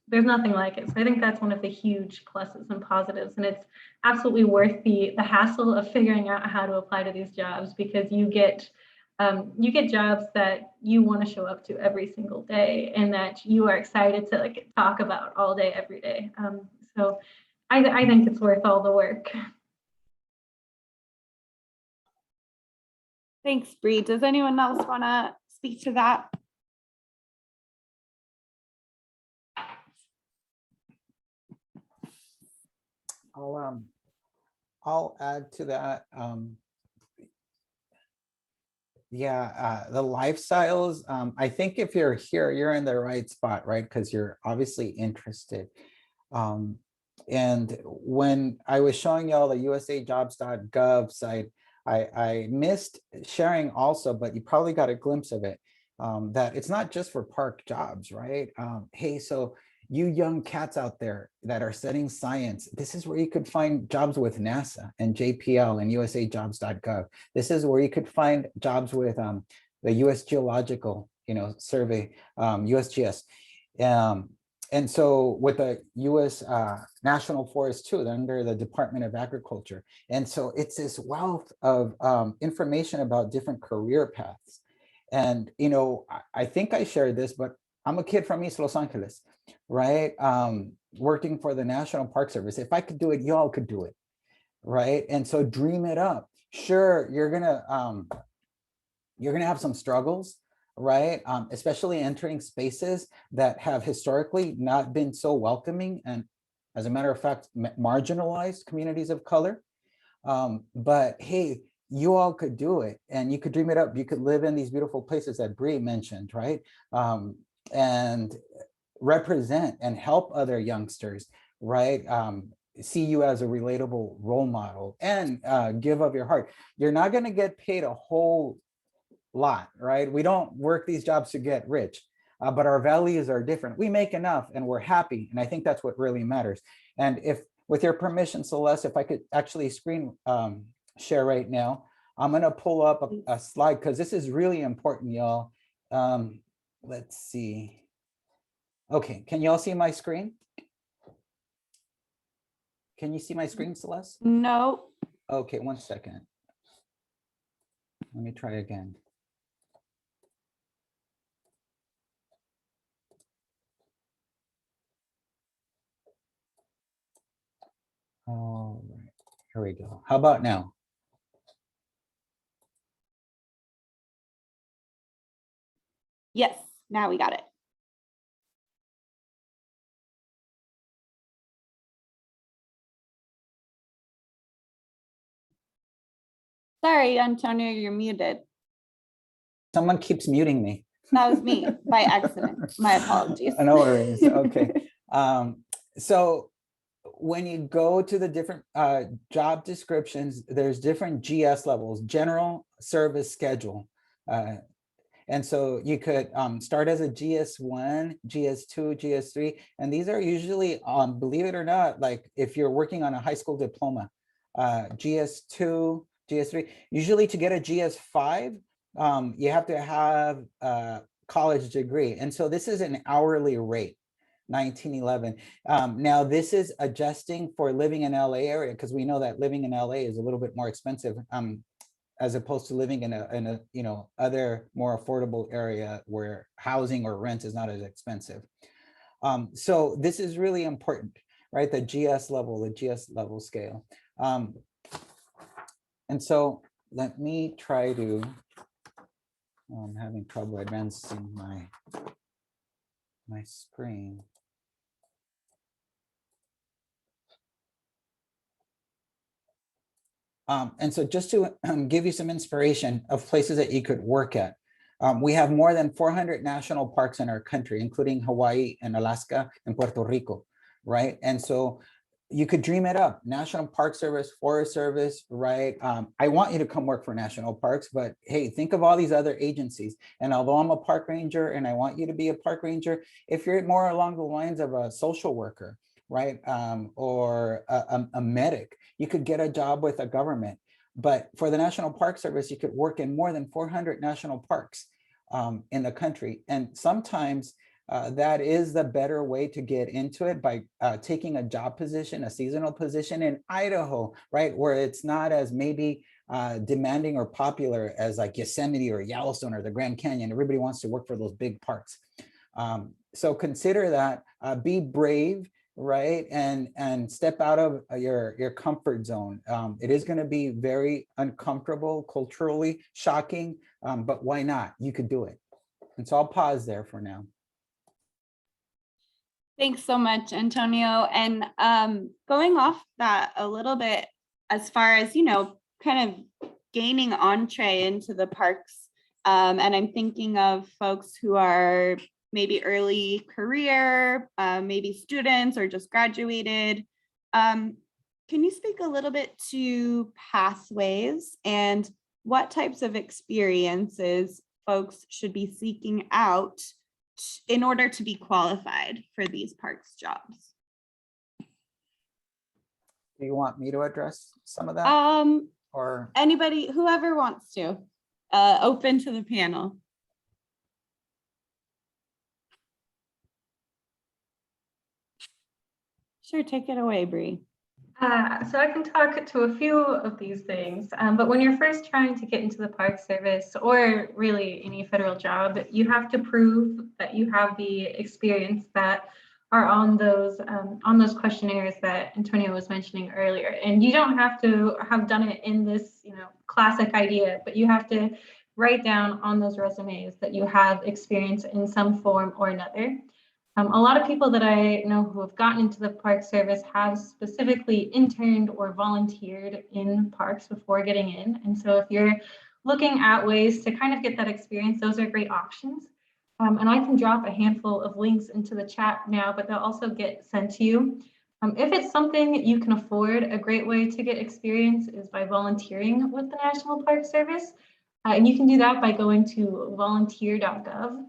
there's nothing like it. So I think that's one of the huge pluses and positives, and it's absolutely worth the hassle of figuring out how to apply to these jobs, because you get jobs that you want to show up to every single day and that you are excited to like talk about all day, every day. So I think it's worth all the work. Thanks, Bre. Does anyone else want to speak to that? I'll add to that. Yeah, the lifestyles, I think if you're here, you're in the right spot, right? Because you're obviously interested. Um, and when I was showing y'all the usajobs.gov site, I missed sharing also, but you probably got a glimpse of it, that it's not just for park jobs, right? Hey, so you young cats out there that are studying science, this is where you could find jobs with NASA and JPL and usajobs.gov. This is where you could find jobs with the US Geological, Survey, USGS. And so with the US National Forest too, under the Department of Agriculture. And so it's this wealth of information about different career paths. And, I think I shared this, but I'm a kid from East Los Angeles, right? Working for the National Park Service. If I could do it, y'all could do it, right? And so dream it up. Sure, you're gonna have some struggles, right? Especially entering spaces that have historically not been so welcoming and, as a matter of fact, marginalized communities of color. But hey, you all could do it, and you could dream it up. You could live in these beautiful places that Bre mentioned, right? And represent and help other youngsters, right? See you as a relatable role model, and give of your heart. You're not going to get paid a whole lot, right? We don't work these jobs to get rich, but our values are different. We make enough and we're happy. And I think that's what really matters. And if, with your permission, Celeste, if I could actually screen share right now, I'm going to pull up a slide because this is really important, y'all. Let's see. Okay, can y'all see my screen? Can you see my screen, Celeste? No. Okay, one second. Let me try again. All right, here we go. How about now? Yes, now we got it. Sorry, Antonio, you're muted. Someone keeps muting me. That was me by accident. My apologies. No worries. Okay. So when you go to the different job descriptions, there's different GS levels, general service schedule. And so you could start as a GS1, GS2, GS3, and these are usually, believe it or not, like if you're working on a high school diploma, GS2, GS3, usually to get a GS5, you have to have a college degree. And so this is an hourly rate, 1911. Now this is adjusting for living in LA area, because we know that living in LA is a little bit more expensive as opposed to living in a other more affordable area where housing or rent is not as expensive. So this is really important, right? The GS level scale. And so let me try to, I'm having trouble advancing my screen. And so just to give you some inspiration of places that you could work at, we have more than 400 national parks in our country, including Hawaii and Alaska and Puerto Rico, right? And so you could dream it up. National Park Service, Forest Service, right? I want you to come work for national parks, but hey, think of all these other agencies. And although I'm a park ranger and I want you to be a park ranger, if you're more along the lines of a social worker, right? Or a medic, you could get a job with a government. But for the National Park Service, you could work in more than 400 national parks in the country. And sometimes that is the better way to get into it, by taking a job position, a seasonal position in Idaho, right? Where it's not as maybe demanding or popular as like Yosemite or Yellowstone or the Grand Canyon. Everybody wants to work for those big parks. So consider that, be brave, right? And step out of your comfort zone. It is going to be very uncomfortable, culturally shocking, but why not? You could do it. And so I'll pause there for now. Thanks so much, Antonio. And going off that a little bit, as far as, kind of gaining entree into the parks And I'm thinking of folks who are maybe early career, maybe students or just graduated. Can you speak a little bit to pathways and what types of experiences folks should be seeking out in order to be qualified for these parks jobs? Do you want me to address some of that? Or Anybody, whoever wants to, open to the panel. Sure, take it away, Bre. So I can talk to a few of these things, but when you're first trying to get into the Park Service or really any federal job, you have to prove that you have the experience that are on those questionnaires that Antonio was mentioning earlier. And you don't have to have done it in this, classic idea, but you have to write down on those resumes that you have experience in some form or another. A lot of people that I know who have gotten into the Park Service have specifically interned or volunteered in parks before getting in. And so if you're looking at ways to kind of get that experience, those are great options. And I can drop a handful of links into the chat now, but they'll also get sent to you. If it's something you can afford, a great way to get experience is by volunteering with the National Park Service. And you can do that by going to volunteer.gov.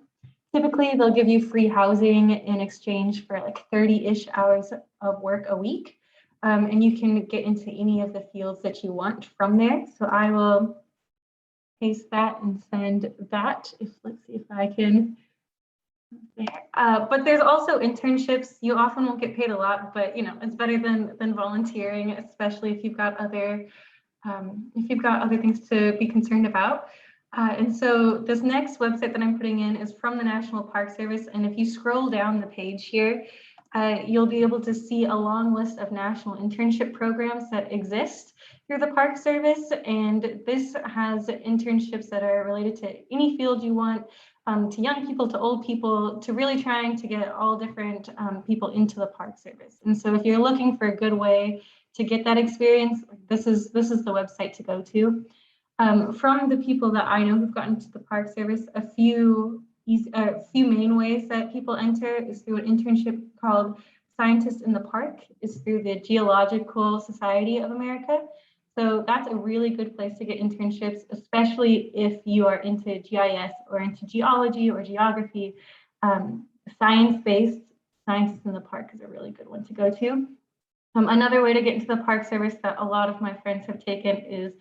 Typically, they'll give you free housing in exchange for like 30-ish hours of work a week. And you can get into any of the fields that you want from there. So I will paste that and send that. Let's see if I can. But there's also internships. You often won't get paid a lot, but it's better than volunteering, especially if you've got other things to be concerned about. And so this next website that I'm putting in is from the National Park Service. And if you scroll down the page here, you'll be able to see a long list of national internship programs that exist through the Park Service. And this has internships that are related to any field you want, to young people, to old people, to really trying to get all different people into the Park Service. And so if you're looking for a good way to get that experience, this is the website to go to. From the people that I know who've gotten to the Park Service, a few main ways that people enter is through an internship called Scientists in the Park. It's through the Geological Society of America. So that's a really good place to get internships, especially if you are into GIS or into geology or geography. Science-based Scientists in the Park is a really good one to go to. Another way to get into the Park Service that a lot of my friends have taken is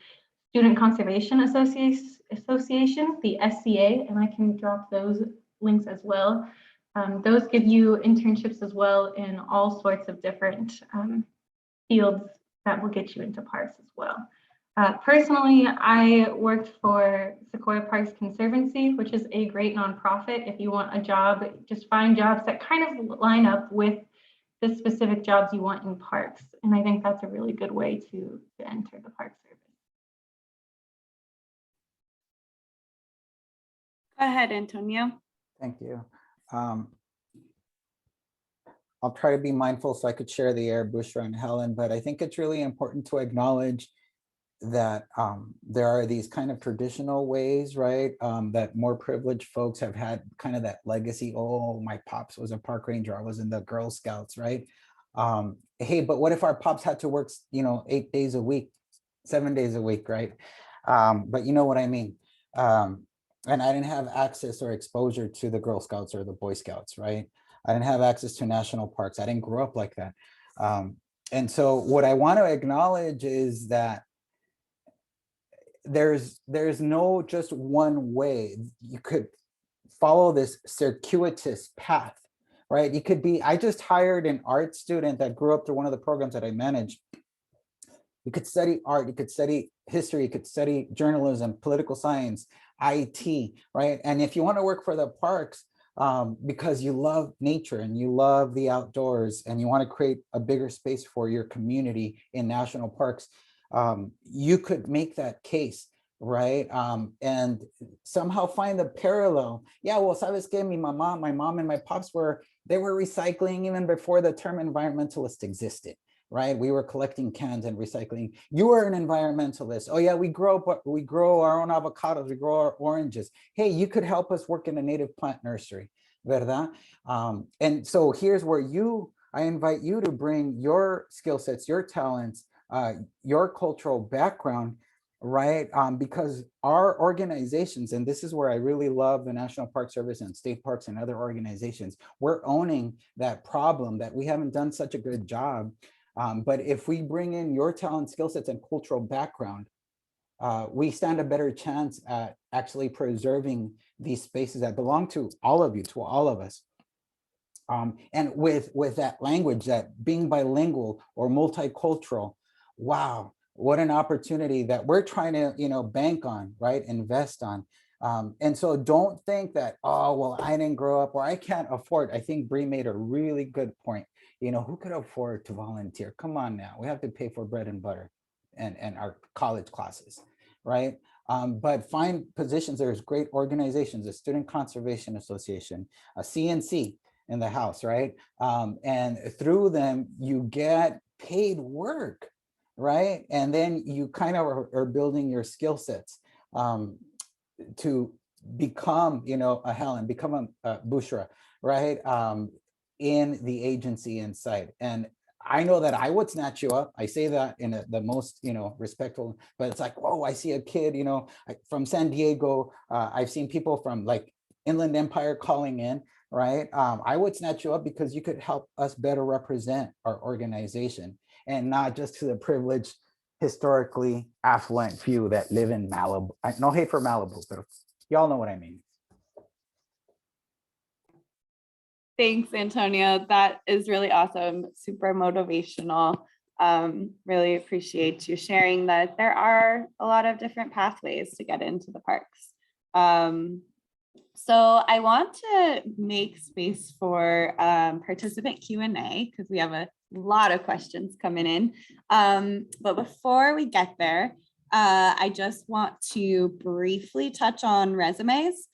Student Conservation Association, the SCA, and I can drop those links as well. Those give you internships as well in all sorts of different fields that will get you into parks as well. Personally, I worked for Sequoia Parks Conservancy, which is a great nonprofit. If you want a job, just find jobs that kind of line up with the specific jobs you want in parks. And I think that's a really good way to enter the Park Service. Go ahead, Antonio. thank you. I'll try to be mindful so I could share the air, Bushra and Helen, but I think it's really important to acknowledge that there are these kind of traditional ways, right, that more privileged folks have had kind of that legacy. Oh, my pops was a park ranger, I was in the Girl Scouts, right? Hey, but what if our pops had to work, 8 days a week, 7 days a week, right? But you know what I mean. And I didn't have access or exposure to the Girl Scouts or the Boy Scouts, right? I didn't have access to national parks. I didn't grow up like that. And so what I want to acknowledge is that there's no just one way. You could follow this circuitous path, right? You could be, I just hired an art student that grew up through one of the programs that I managed. You could study art, you could study history, you could study journalism, political science, IT, right? And if you want to work for the parks, because you love nature and you love the outdoors and you want to create a bigger space for your community in national parks, you could make that case, right? And somehow find the parallel. Yeah, well, sabes que my mom and my pops were recycling even before the term environmentalist existed, right? We were collecting cans and recycling. You were an environmentalist. Oh yeah, we grow our own avocados, we grow our oranges. Hey, you could help us work in a native plant nursery, ¿verdad? And so here's where I invite you to bring your skill sets, your talents, your cultural background, right? Because our organizations, and this is where I really love the National Park Service and state parks and other organizations, we're owning that problem that we haven't done such a good job. But if we bring in your talent, skill sets, and cultural background, we stand a better chance at actually preserving these spaces that belong to all of you, to all of us. And with that language, that being bilingual or multicultural, wow, what an opportunity that we're trying to, bank on, right? Invest on. And so don't think that, oh, well, I didn't grow up or I can't afford. I think Bre made a really good point. Who could afford to volunteer? Come on now, we have to pay for bread and butter and our college classes, right? But find positions. There's great organizations, the Student Conservation Association, a CNC in the house, right? And through them, you get paid work, right? And then you kind of are building your skill sets to become, a Helen, become a Bushra, right? In the agency inside. And I know that I would snatch you up. I say that in the most, respectful, but it's like, oh, I see a kid, from San Diego. I've seen people from like Inland Empire calling in, right? I would snatch you up because you could help us better represent our organization and not just to the privileged, historically affluent few that live in Malibu. No hate for Malibu, but y'all know what I mean. Thanks, Antonio. That is really awesome. Super motivational. Really appreciate you sharing that there are a lot of different pathways to get into the parks. So I want to make space for participant Q&A because we have a lot of questions coming in. But before we get there, I just want to briefly touch on resumes.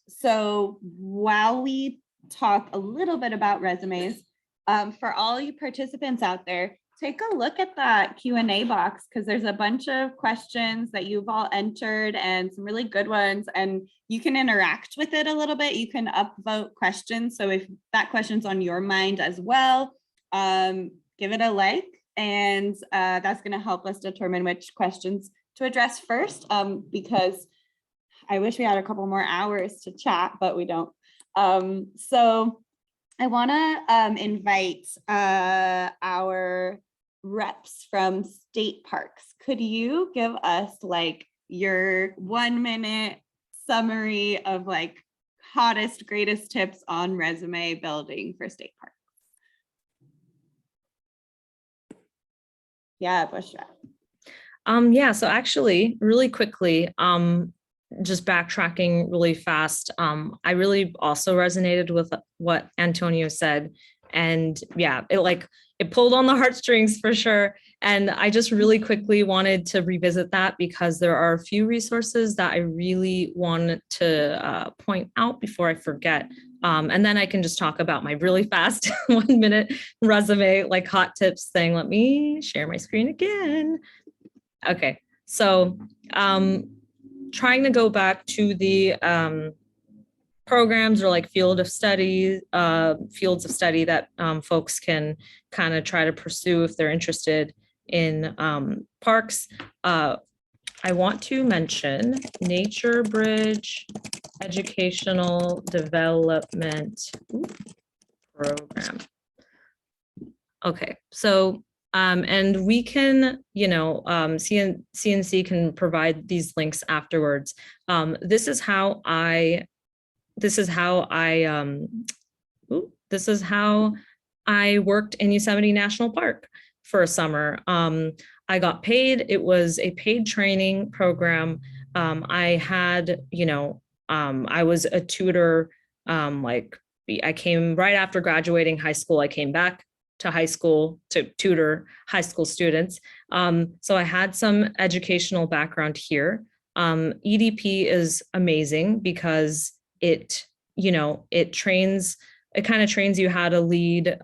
So while we talk a little bit about resumes, for all you participants out there, take a look at that Q&A box because there's a bunch of questions that you've all entered and some really good ones, and you can interact with it a little bit. You can upvote questions. So if that question's on your mind as well, give it a like, and that's going to help us determine which questions to address first, because I wish we had a couple more hours to chat, but we don't. So I want to invite our reps from state parks. Could you give us like your 1-minute summary of like hottest, greatest tips on resume building for state parks? Yeah, Bushra. Yeah, so actually really quickly, just backtracking really fast. I really also resonated with what Antonio said. And yeah, it pulled on the heartstrings for sure. And I just really quickly wanted to revisit that because there are a few resources that I really wanted to point out before I forget. And then I can just talk about my really fast 1-minute resume, like hot tips thing. Let me share my screen again. Okay, so trying to go back to the programs or like fields of study that folks can kind of try to pursue if they're interested in parks. I want to mention Nature Bridge Educational Development Program. Okay, so and we can, CNC can provide these links afterwards. This is how I worked in Yosemite National Park for a summer. I got paid. It was a paid training program. I had, I was a tutor. I came right after graduating high school. I came back to high school to tutor high school students. So I had some educational background here. EDP is amazing because it kind of trains you how to lead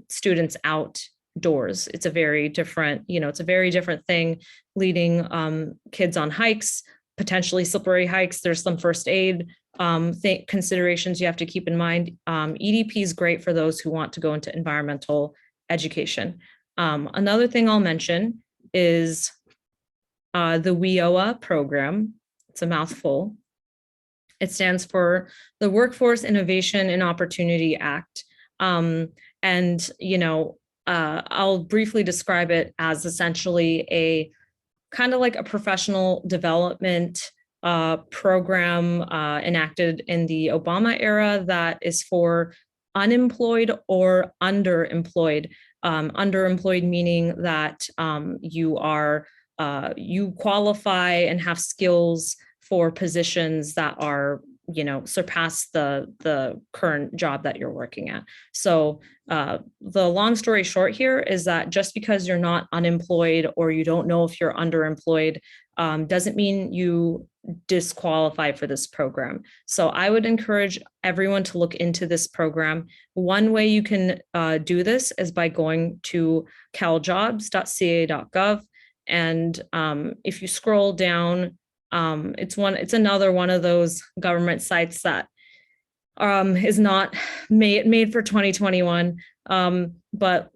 students out doors. It's a very different, it's a very different thing leading kids on hikes, potentially slippery hikes. There's some first aid considerations you have to keep in mind. EDP is great for those who want to go into environmental education. Another thing I'll mention is the WIOA program. It's a mouthful. It stands for the Workforce Innovation and Opportunity Act. And, I'll briefly describe it as essentially a kind of like a professional development program enacted in the Obama era that is for unemployed or underemployed. Underemployed meaning that you qualify and have skills for positions that are, surpass the current job that you're working at. So the long story short here is that just because you're not unemployed or you don't know if you're underemployed doesn't mean you disqualify for this program. So I would encourage everyone to look into this program. One way you can do this is by going to caljobs.ca.gov. And if you scroll down, it's another one of those government sites that is not made for 2021. But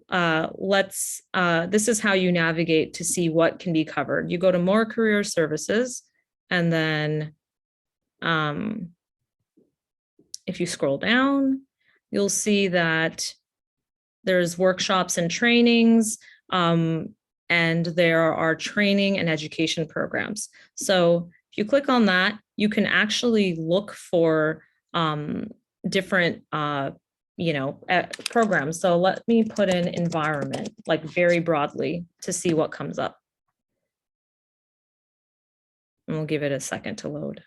this is how you navigate to see what can be covered. You go to more career services, and then if you scroll down, you'll see that there's workshops and trainings, and there are training and education programs. So if you click on that, you can actually look for different programs. So let me put in environment, like very broadly, to see what comes up. And we'll give it a second to load.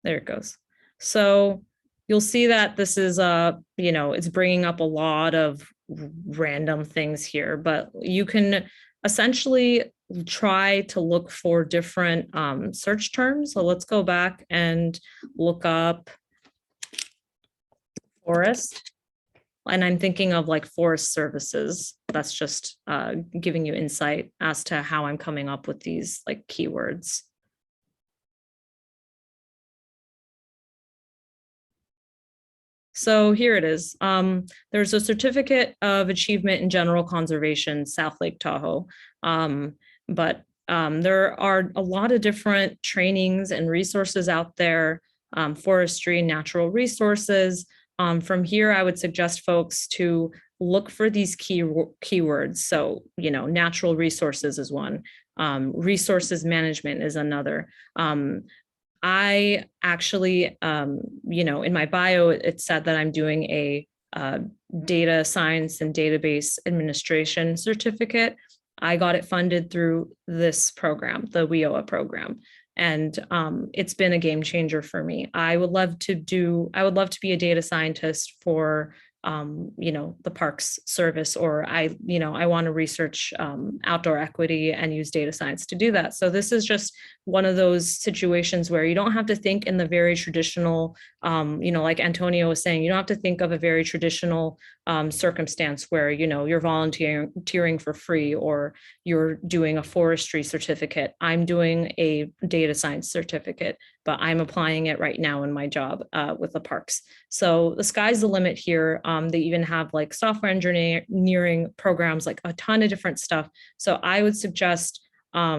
There it goes. So you'll see that this is it's bringing up a lot of random things here, but you can essentially try to look for different search terms. So let's go back and look up forest. And I'm thinking of like forest services. That's just giving you insight as to how I'm coming up with these like keywords. So here it is. There's a certificate of achievement in general conservation, South Lake Tahoe. But there are a lot of different trainings and resources out there, forestry, natural resources. From here, I would suggest folks to look for these keywords. So, natural resources is one. Resources management is another. I actually, in my bio, it said that I'm doing a data science and database administration certificate. I got it funded through this program, the WIOA program. And it's been a game changer for me. I would love to be a data scientist for the Parks Service, or I want to research outdoor equity and use data science to do that. So this is just one of those situations where you don't have to think in the very traditional, like Antonio was saying, you don't have to think of a very traditional circumstance where, you're volunteering for free or you're doing a forestry certificate. I'm doing a data science certificate, but I'm applying it right now in my job with the parks. So the sky's the limit here. They even have like software engineering programs, like a ton of different stuff. So I would suggest, I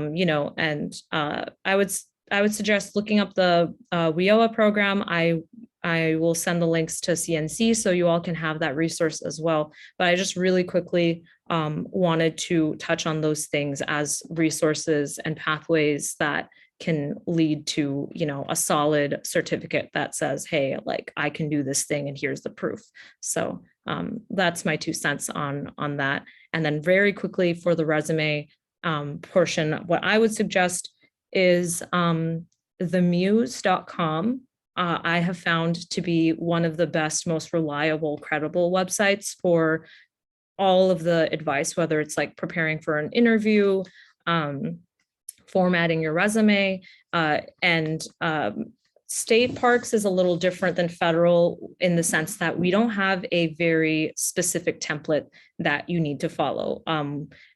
would suggest looking up the WIOA program. I will send the links to CNC so you all can have that resource as well. But I just really quickly wanted to touch on those things as resources and pathways that can lead to, a solid certificate that says, hey, like I can do this thing and here's the proof. So that's my 2 cents on that. And then very quickly for the resume portion, what I would suggest is themuse.com. I have found to be one of the best, most reliable, credible websites for all of the advice, whether it's like preparing for an interview, formatting your resume, and State parks is a little different than federal in the sense that we don't have a very specific template that you need to follow.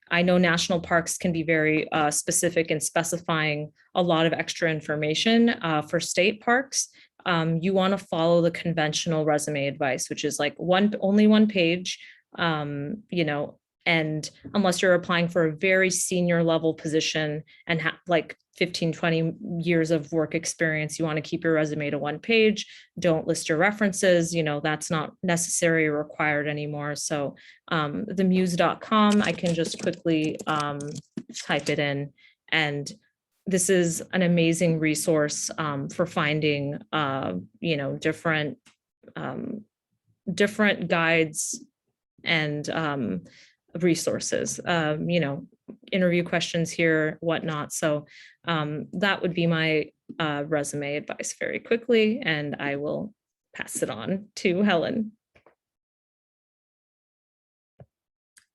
I know national parks can be very specific in specifying a lot of extra information. For state parks, you want to follow the conventional resume advice, which is like only one page, you know, and unless you're applying for a very senior level position and have like 15, 20 years of work experience, you want to keep your resume to one page. Don't list your references. You know, that's not necessary or required anymore. So themuse.com, I can just quickly type it in. And this is an amazing resource for finding, you know, different guides and resources, you know, interview questions here, whatnot. So that would be my resume advice very quickly, and I will pass it on to Helen.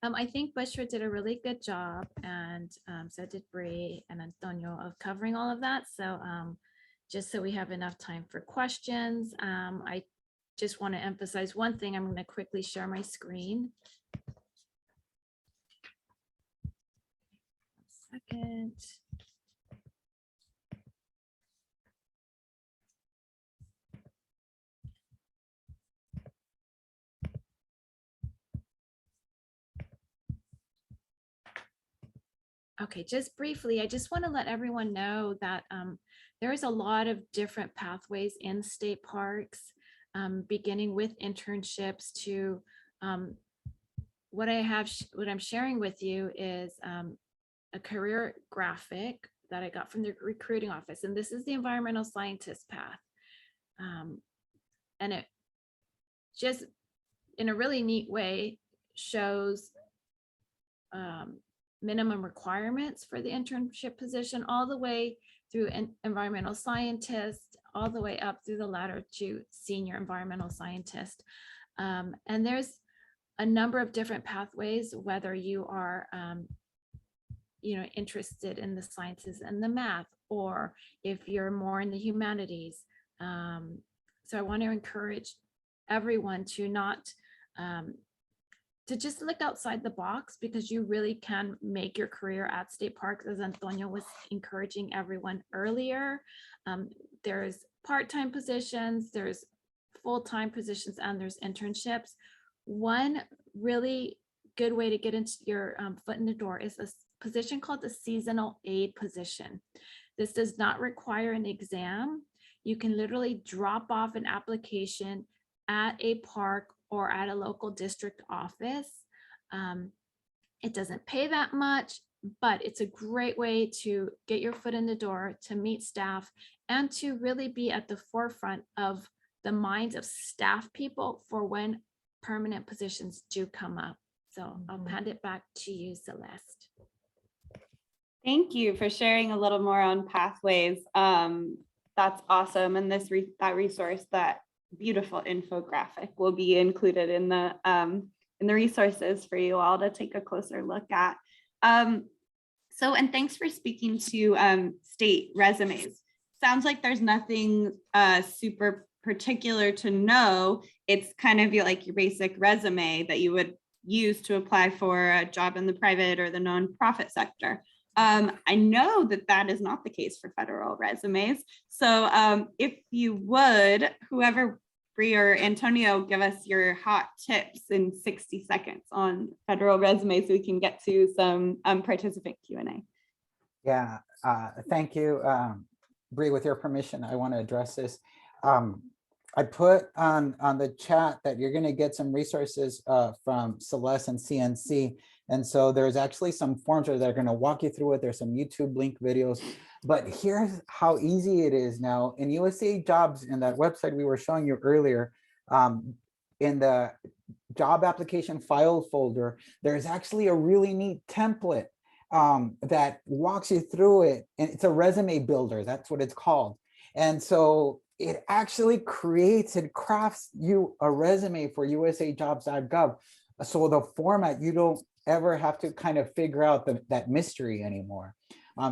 I think Bushra did a really good job, and so did Bre and Antonio, of covering all of that. So just so we have enough time for questions, I just want to emphasize one thing. I'm going to quickly share my screen. Second. Okay, just briefly, I just want to let everyone know that there is a lot of different pathways in state parks, beginning with internships to what I'm sharing with you is a career graphic that I got from the recruiting office. And this is the environmental scientist path. And it just in a really neat way shows minimum requirements for the internship position, all the way through an environmental scientist, all the way up through the ladder to senior environmental scientist. And there's a number of different pathways, whether you are you know, interested in the sciences and the math, or if you're more in the humanities. So I want to encourage everyone to not to just look outside the box, because you really can make your career at state parks, as Antonio was encouraging everyone earlier. There's part-time positions, there's full-time positions, and there's internships. One really good way to get into your foot in the door is a position called the seasonal aid position. This does not require an exam. You can literally drop off an application at a park or at a local district office. It doesn't pay that much, but it's a great way to get your foot in the door, to meet staff, and to really be at the forefront of the minds of staff people for when permanent positions do come up. So I'll hand it back to you, Celeste. Thank you for sharing a little more on pathways. That's awesome. And that resource, that beautiful infographic, will be included in the resources for you all to take a closer look at. And thanks for speaking to state resumes. Sounds like there's nothing super particular to know. It's kind of like your basic resume that you would use to apply for a job in the private or the nonprofit sector. I know that is not the case for federal resumes. So if you would, whoever, Bre or Antonio, give us your hot tips in 60 seconds on federal resumes so we can get to some participant Q&A. Yeah, thank you. Bre, with your permission, I want to address this. I put on the chat that you're going to get some resources from Celeste and CNC. And so there's actually some forms that are going to walk you through it. There's some YouTube link videos, but here's how easy it is now. In USA Jobs, in that website we were showing you earlier, in the job application file folder, there's actually a really neat template that walks you through it. And it's a resume builder, that's what it's called. And so it actually creates and crafts you a resume for usajobs.gov. So the format, you don't ever have to kind of figure out that mystery anymore.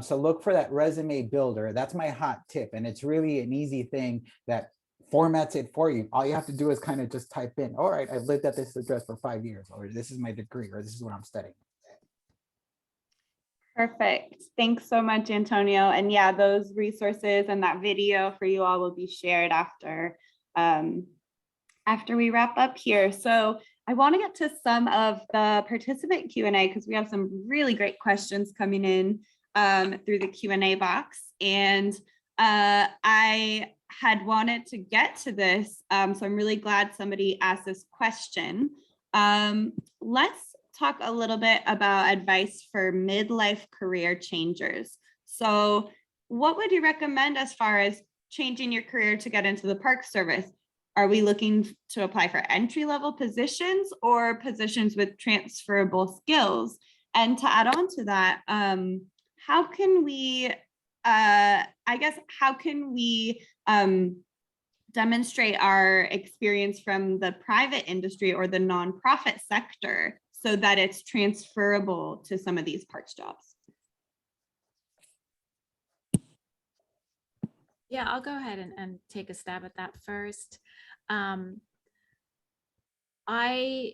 So look for that resume builder. That's my hot tip. And it's really an easy thing that formats it for you. All you have to do is kind of just type in, all right, I've lived at this address for 5 years, or this is my degree, or this is what I'm studying. Perfect. Thanks so much, Antonio. And yeah, those resources and that video for you all will be shared after we wrap up here. So I want to get to some of the participant Q&A because we have some really great questions coming in through the Q&A box. And I had wanted to get to this, so I'm really glad somebody asked this question. Let's talk a little bit about advice for midlife career changers. So what would you recommend as far as changing your career to get into the Park Service? Are we looking to apply for entry-level positions or positions with transferable skills? And to add on to that, how can we, demonstrate our experience from the private industry or the nonprofit sector so that it's transferable to some of these parks jobs? Yeah, I'll go ahead and take a stab at that first. I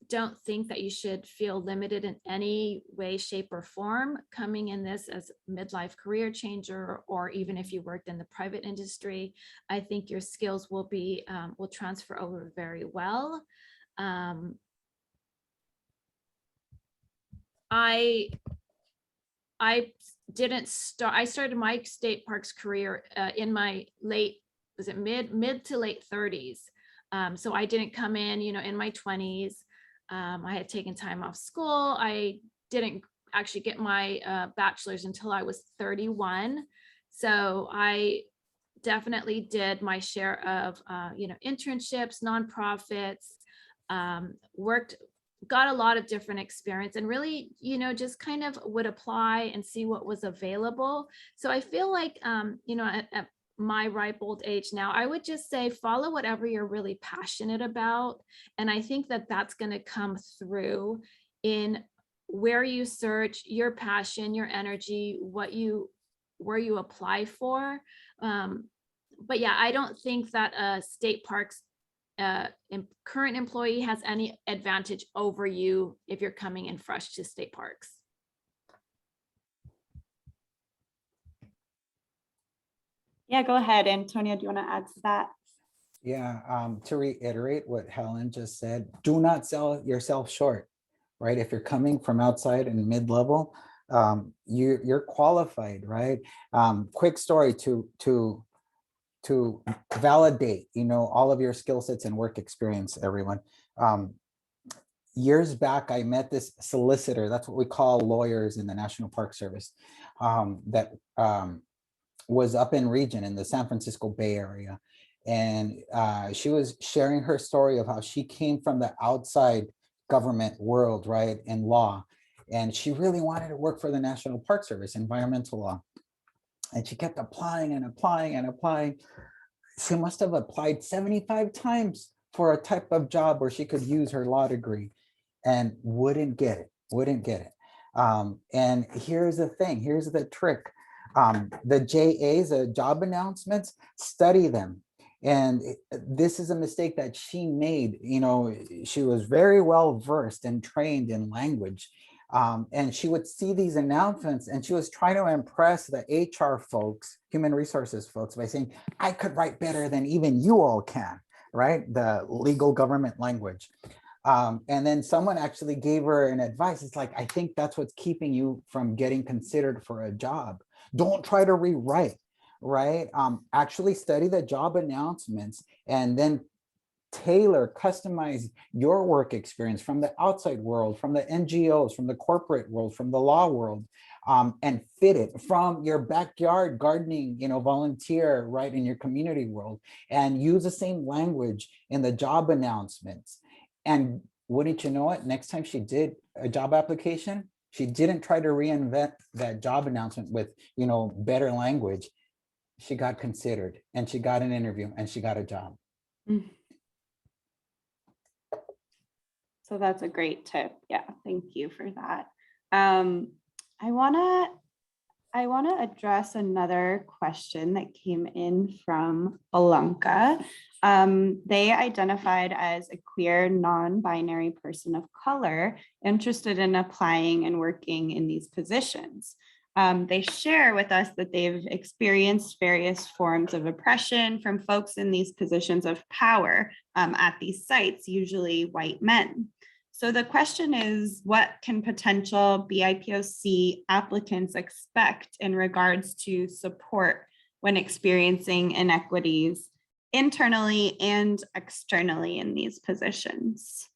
don't think that you should feel limited in any way, shape, or form coming in this as a midlife career changer, or even if you worked in the private industry. I think your skills will transfer over very well. I started my state parks career in my mid to late 30s. So I didn't come in, in my 20s. I had taken time off school. I didn't actually get my bachelor's until I was 31. So I definitely did my share of, internships, nonprofits, got a lot of different experience, and really, just kind of would apply and see what was available. So I feel like, at my ripe old age now, I would just say follow whatever you're really passionate about. And I think that that's going to come through in where you search, your passion, your energy, where you apply for. But yeah, I don't think that a state parks current employee has any advantage over you if you're coming in fresh to state parks. Yeah, go ahead, Antonio. Do you want to add to that? Yeah, to reiterate what Helen just said, do not sell yourself short, right? If you're coming from outside and mid-level, you're qualified, right? Quick story to validate, all of your skill sets and work experience, everyone. Years back, I met this solicitor. That's what we call lawyers in the National Park Service, that was up in region in the San Francisco Bay Area. And she was sharing her story of how she came from the outside government world, right, in law. And she really wanted to work for the National Park Service, environmental law. And she kept applying and applying and applying. She must have applied 75 times for a type of job where she could use her law degree and wouldn't get it. And here's the thing, here's the trick. The JAs, the job announcements, study them. And this is a mistake that she made. She was very well versed and trained in language. And she would see these announcements and she was trying to impress the HR folks, human resources folks, by saying, I could write better than even you all can, right? The legal government language. And then someone actually gave her an advice. It's like, I think that's what's keeping you from getting considered for a job. Don't try to rewrite, right? Actually study the job announcements and then tailor, customize your work experience from the outside world, from the NGOs, from the corporate world, from the law world, and fit it from your backyard gardening, volunteer, right, in your community world, and use the same language in the job announcements. And wouldn't you know it, next time she did a job application, she didn't try to reinvent that job announcement with, better language. She got considered and she got an interview and she got a job. So that's a great tip. Yeah, thank you for that. I want to I want to address another question that came in from Belanca. They identified as a queer, non-binary person of color interested in applying and working in these positions. They share with us that they've experienced various forms of oppression from folks in these positions of power at these sites, usually white men. So the question is, what can potential BIPOC applicants expect in regards to support when experiencing inequities internally and externally in these positions?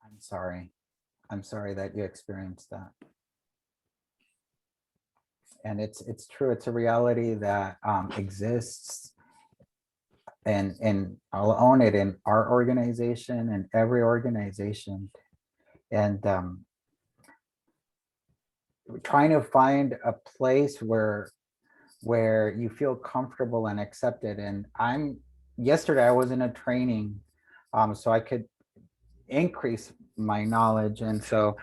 I'm sorry. I'm sorry that you experienced that. And it's true. It's a reality that exists. And I'll own it in our organization and every organization. And trying to find a place where you feel comfortable and accepted. And yesterday I was in a training so I could increase my knowledge. And so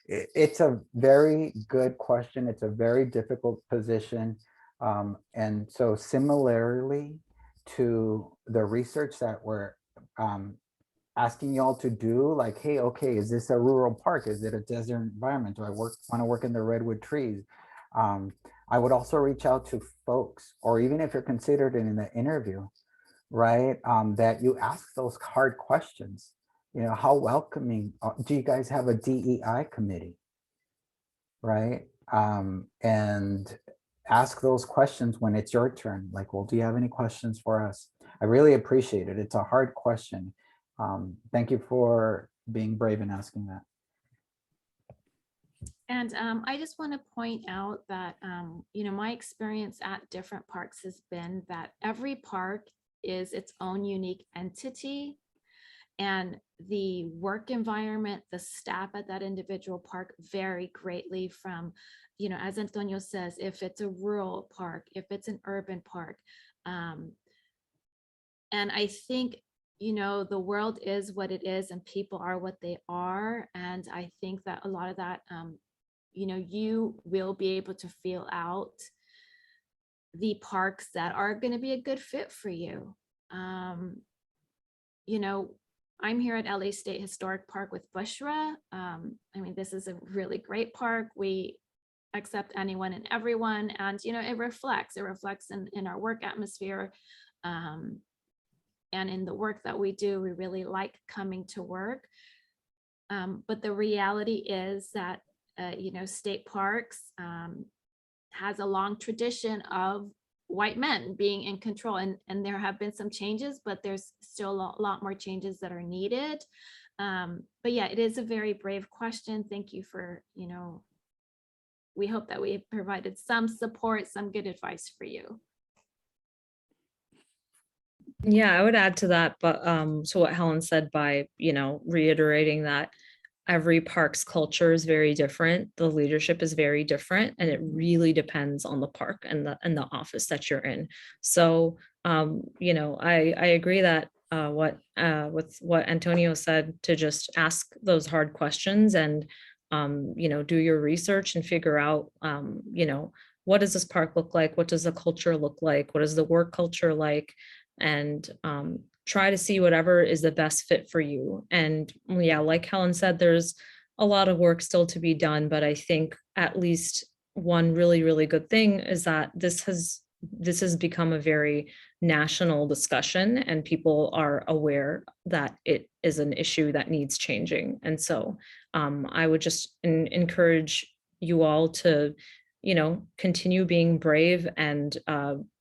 it's a very good question. It's a very difficult position. And so similarly to the research that we're asking y'all to do, like, hey, okay, is this a rural park? Is it a desert environment? Do I want to work in the redwood trees? I would also reach out to folks, or even if you're considered in the interview, right, that you ask those hard questions. You know, how welcoming, do you guys have a DEI committee, right? And ask those questions when it's your turn, like, well, do you have any questions for us? I really appreciate it. It's a hard question. Thank you for being brave and asking that. And I just want to point out that, you know, my experience at different parks has been that every park is its own unique entity. And the work environment, the staff at that individual park vary greatly from, you know, as Antonio says, if it's a rural park, if it's an urban park. And I think, you know, the world is what it is and people are what they are. And I think that a lot of that, you know, you will be able to feel out the parks that are going to be a good fit for you. You know, I'm here at LA State Historic Park with Bushra. I mean, this is a really great park. We accept anyone and everyone, and you know, it reflects in our work atmosphere, and in the work that we do. We really like coming to work, but the reality is that you know, state parks has a long tradition of white men being in control, and there have been some changes, but there's still a lot more changes that are needed. But yeah, it is a very brave question. Thank you for, you know, we hope that we provided some support, some good advice for you. Yeah, I would add to that, but so what Helen said by, you know, reiterating that every park's culture is very different, the leadership is very different, and it really depends on the park and the office that you're in. So you know, I agree that with what Antonio said, to just ask those hard questions and you know, do your research and figure out you know, what does this park look like? What does the culture look like? What is the work culture like? And try to see whatever is the best fit for you. And yeah, like Helen said, there's a lot of work still to be done, but I think at least one really, really good thing is that this has become a very national discussion, and people are aware that it is an issue that needs changing. And so I would just encourage you all to, you know, continue being brave and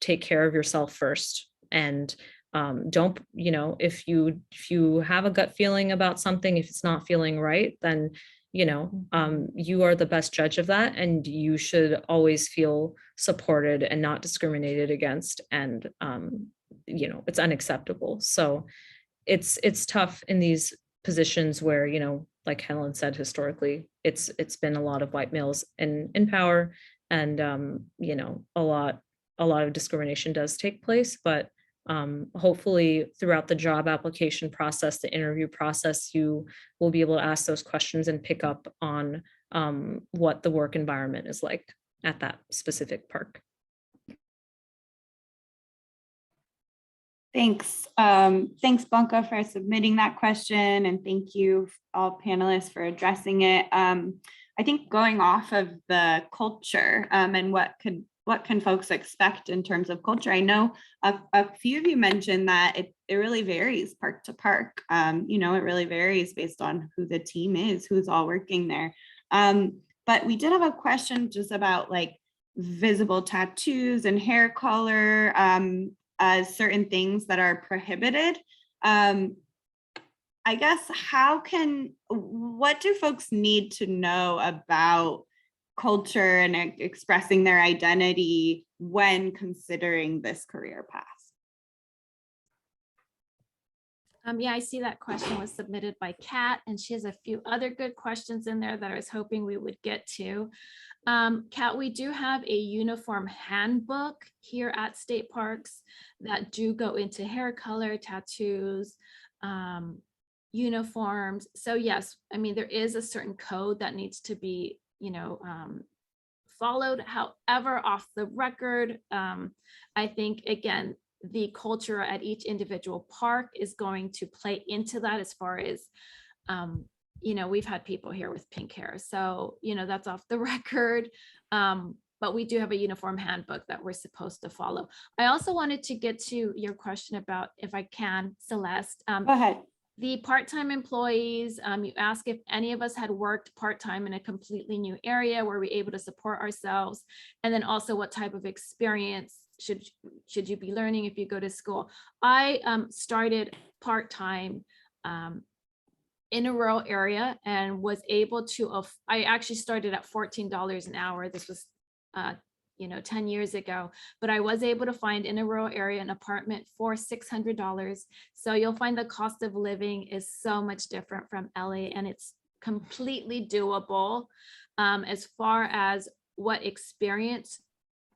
take care of yourself first. And don't, you know, if you have a gut feeling about something, if it's not feeling right, then, you know, you are the best judge of that, and you should always feel supported and not discriminated against. And, you know, it's unacceptable. So it's tough in these positions where, you know, like Helen said, historically, it's been a lot of white males in power, and, you know, a lot of discrimination does take place, but hopefully throughout the job application process, the interview process, you will be able to ask those questions and pick up on what the work environment is like at that specific park. Thanks. Thanks, Blanca, for submitting that question, and thank you all panelists for addressing it. I think going off of the culture and what can folks expect in terms of culture? I know a few of you mentioned that it really varies park to park. You know, it really varies based on who the team is, who's all working there. But we did have a question just about like visible tattoos and hair color, as certain things that are prohibited. I guess what do folks need to know about culture and expressing their identity when considering this career path? Yeah, I see that question was submitted by Kat, and she has a few other good questions in there that I was hoping we would get to. Kat, we do have a uniform handbook here at state parks that do go into hair color, tattoos, uniforms. So yes, I mean, there is a certain code that needs to be, followed. However, off the record, I think, again, the culture at each individual park is going to play into that as far as, we've had people here with pink hair. So, that's off the record. But we do have a uniform handbook that we're supposed to follow. I also wanted to get to your question about, if I can, Celeste. Go ahead. The part-time employees, you asked if any of us had worked part-time in a completely new area, were we able to support ourselves? And then also what type of experience should you be learning if you go to school? I started part-time in a rural area and was able to, I actually started at $14 an hour. This was 10 years ago, but I was able to find in a rural area an apartment for $600. So you'll find the cost of living is so much different from LA, and it's completely doable. As far as what experience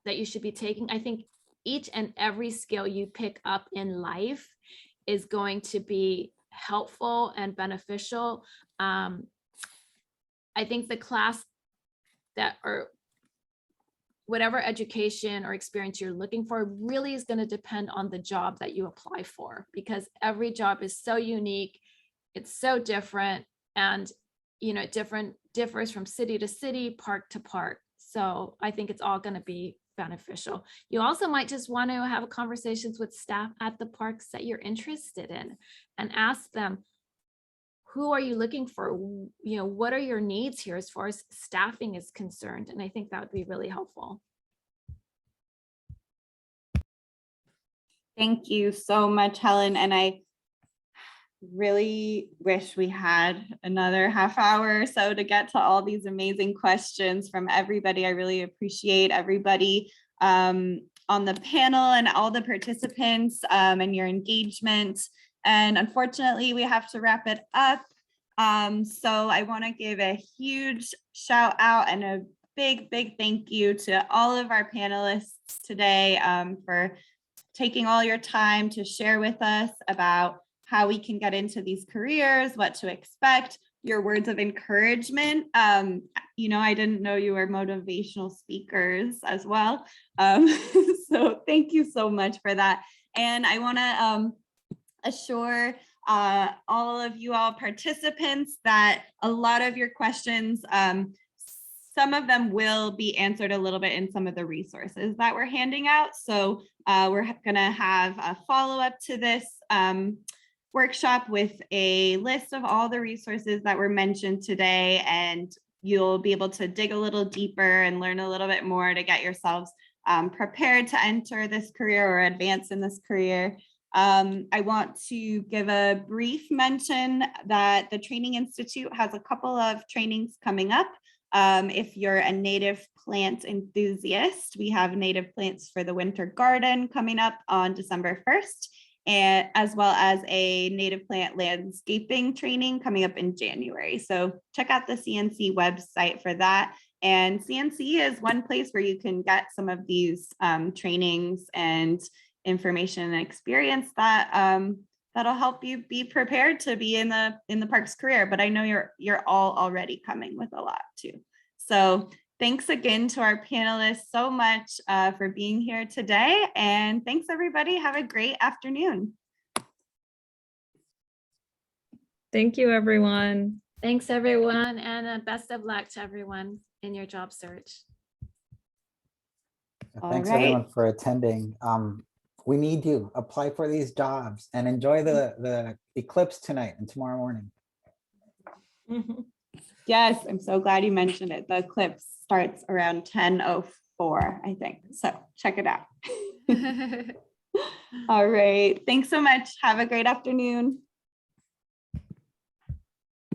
that you should be taking, I think each and every skill you pick up in life is going to be helpful and beneficial. I think the class that, or whatever education or experience you're looking for, really is going to depend on the job that you apply for, because every job is so unique, it's so different, and it differs from city to city, park to park. So I think it's all going to be beneficial. You also might just want to have conversations with staff at the parks that you're interested in and ask them, who are you looking for? What are your needs here as far as staffing is concerned? And I think that would be really helpful. Thank you so much, Helen. And I really wish we had another half hour or so to get to all these amazing questions from everybody. I really appreciate everybody on the panel and all the participants and your engagement. And unfortunately, we have to wrap it up. So I want to give a huge shout out and a big thank you to all of our panelists today for taking all your time to share with us about how we can get into these careers, what to expect, your words of encouragement. I didn't know you were motivational speakers as well. So thank you so much for that. And I want to assure all of you all participants that a lot of your questions, some of them will be answered a little bit in some of the resources that we're handing out. So we're going to have a follow-up to this workshop with a list of all the resources that were mentioned today, and you'll be able to dig a little deeper and learn a little bit more to get yourselves prepared to enter this career or advance in this career. I want to give a brief mention that the Training Institute has a couple of trainings coming up. If you're a native plant enthusiast, we have native plants for the winter garden coming up on December 1st, and as well as a native plant landscaping training coming up in January. So check out the CNC website for that. And CNC is one place where you can get some of these trainings and information and experience that that'll help you be prepared to be in the parks career. But I know you're all already coming with a lot too. So thanks again to our panelists so much for being here today. And thanks everybody. Have a great afternoon. Thank you, everyone. Thanks, everyone, and best of luck to everyone in your job search. Thanks All right. everyone for attending. We need you. Apply for these jobs and enjoy the eclipse tonight and tomorrow morning. Yes, I'm so glad you mentioned it. The eclipse starts around 10:04, I think. So check it out. All right. Thanks so much. Have a great afternoon.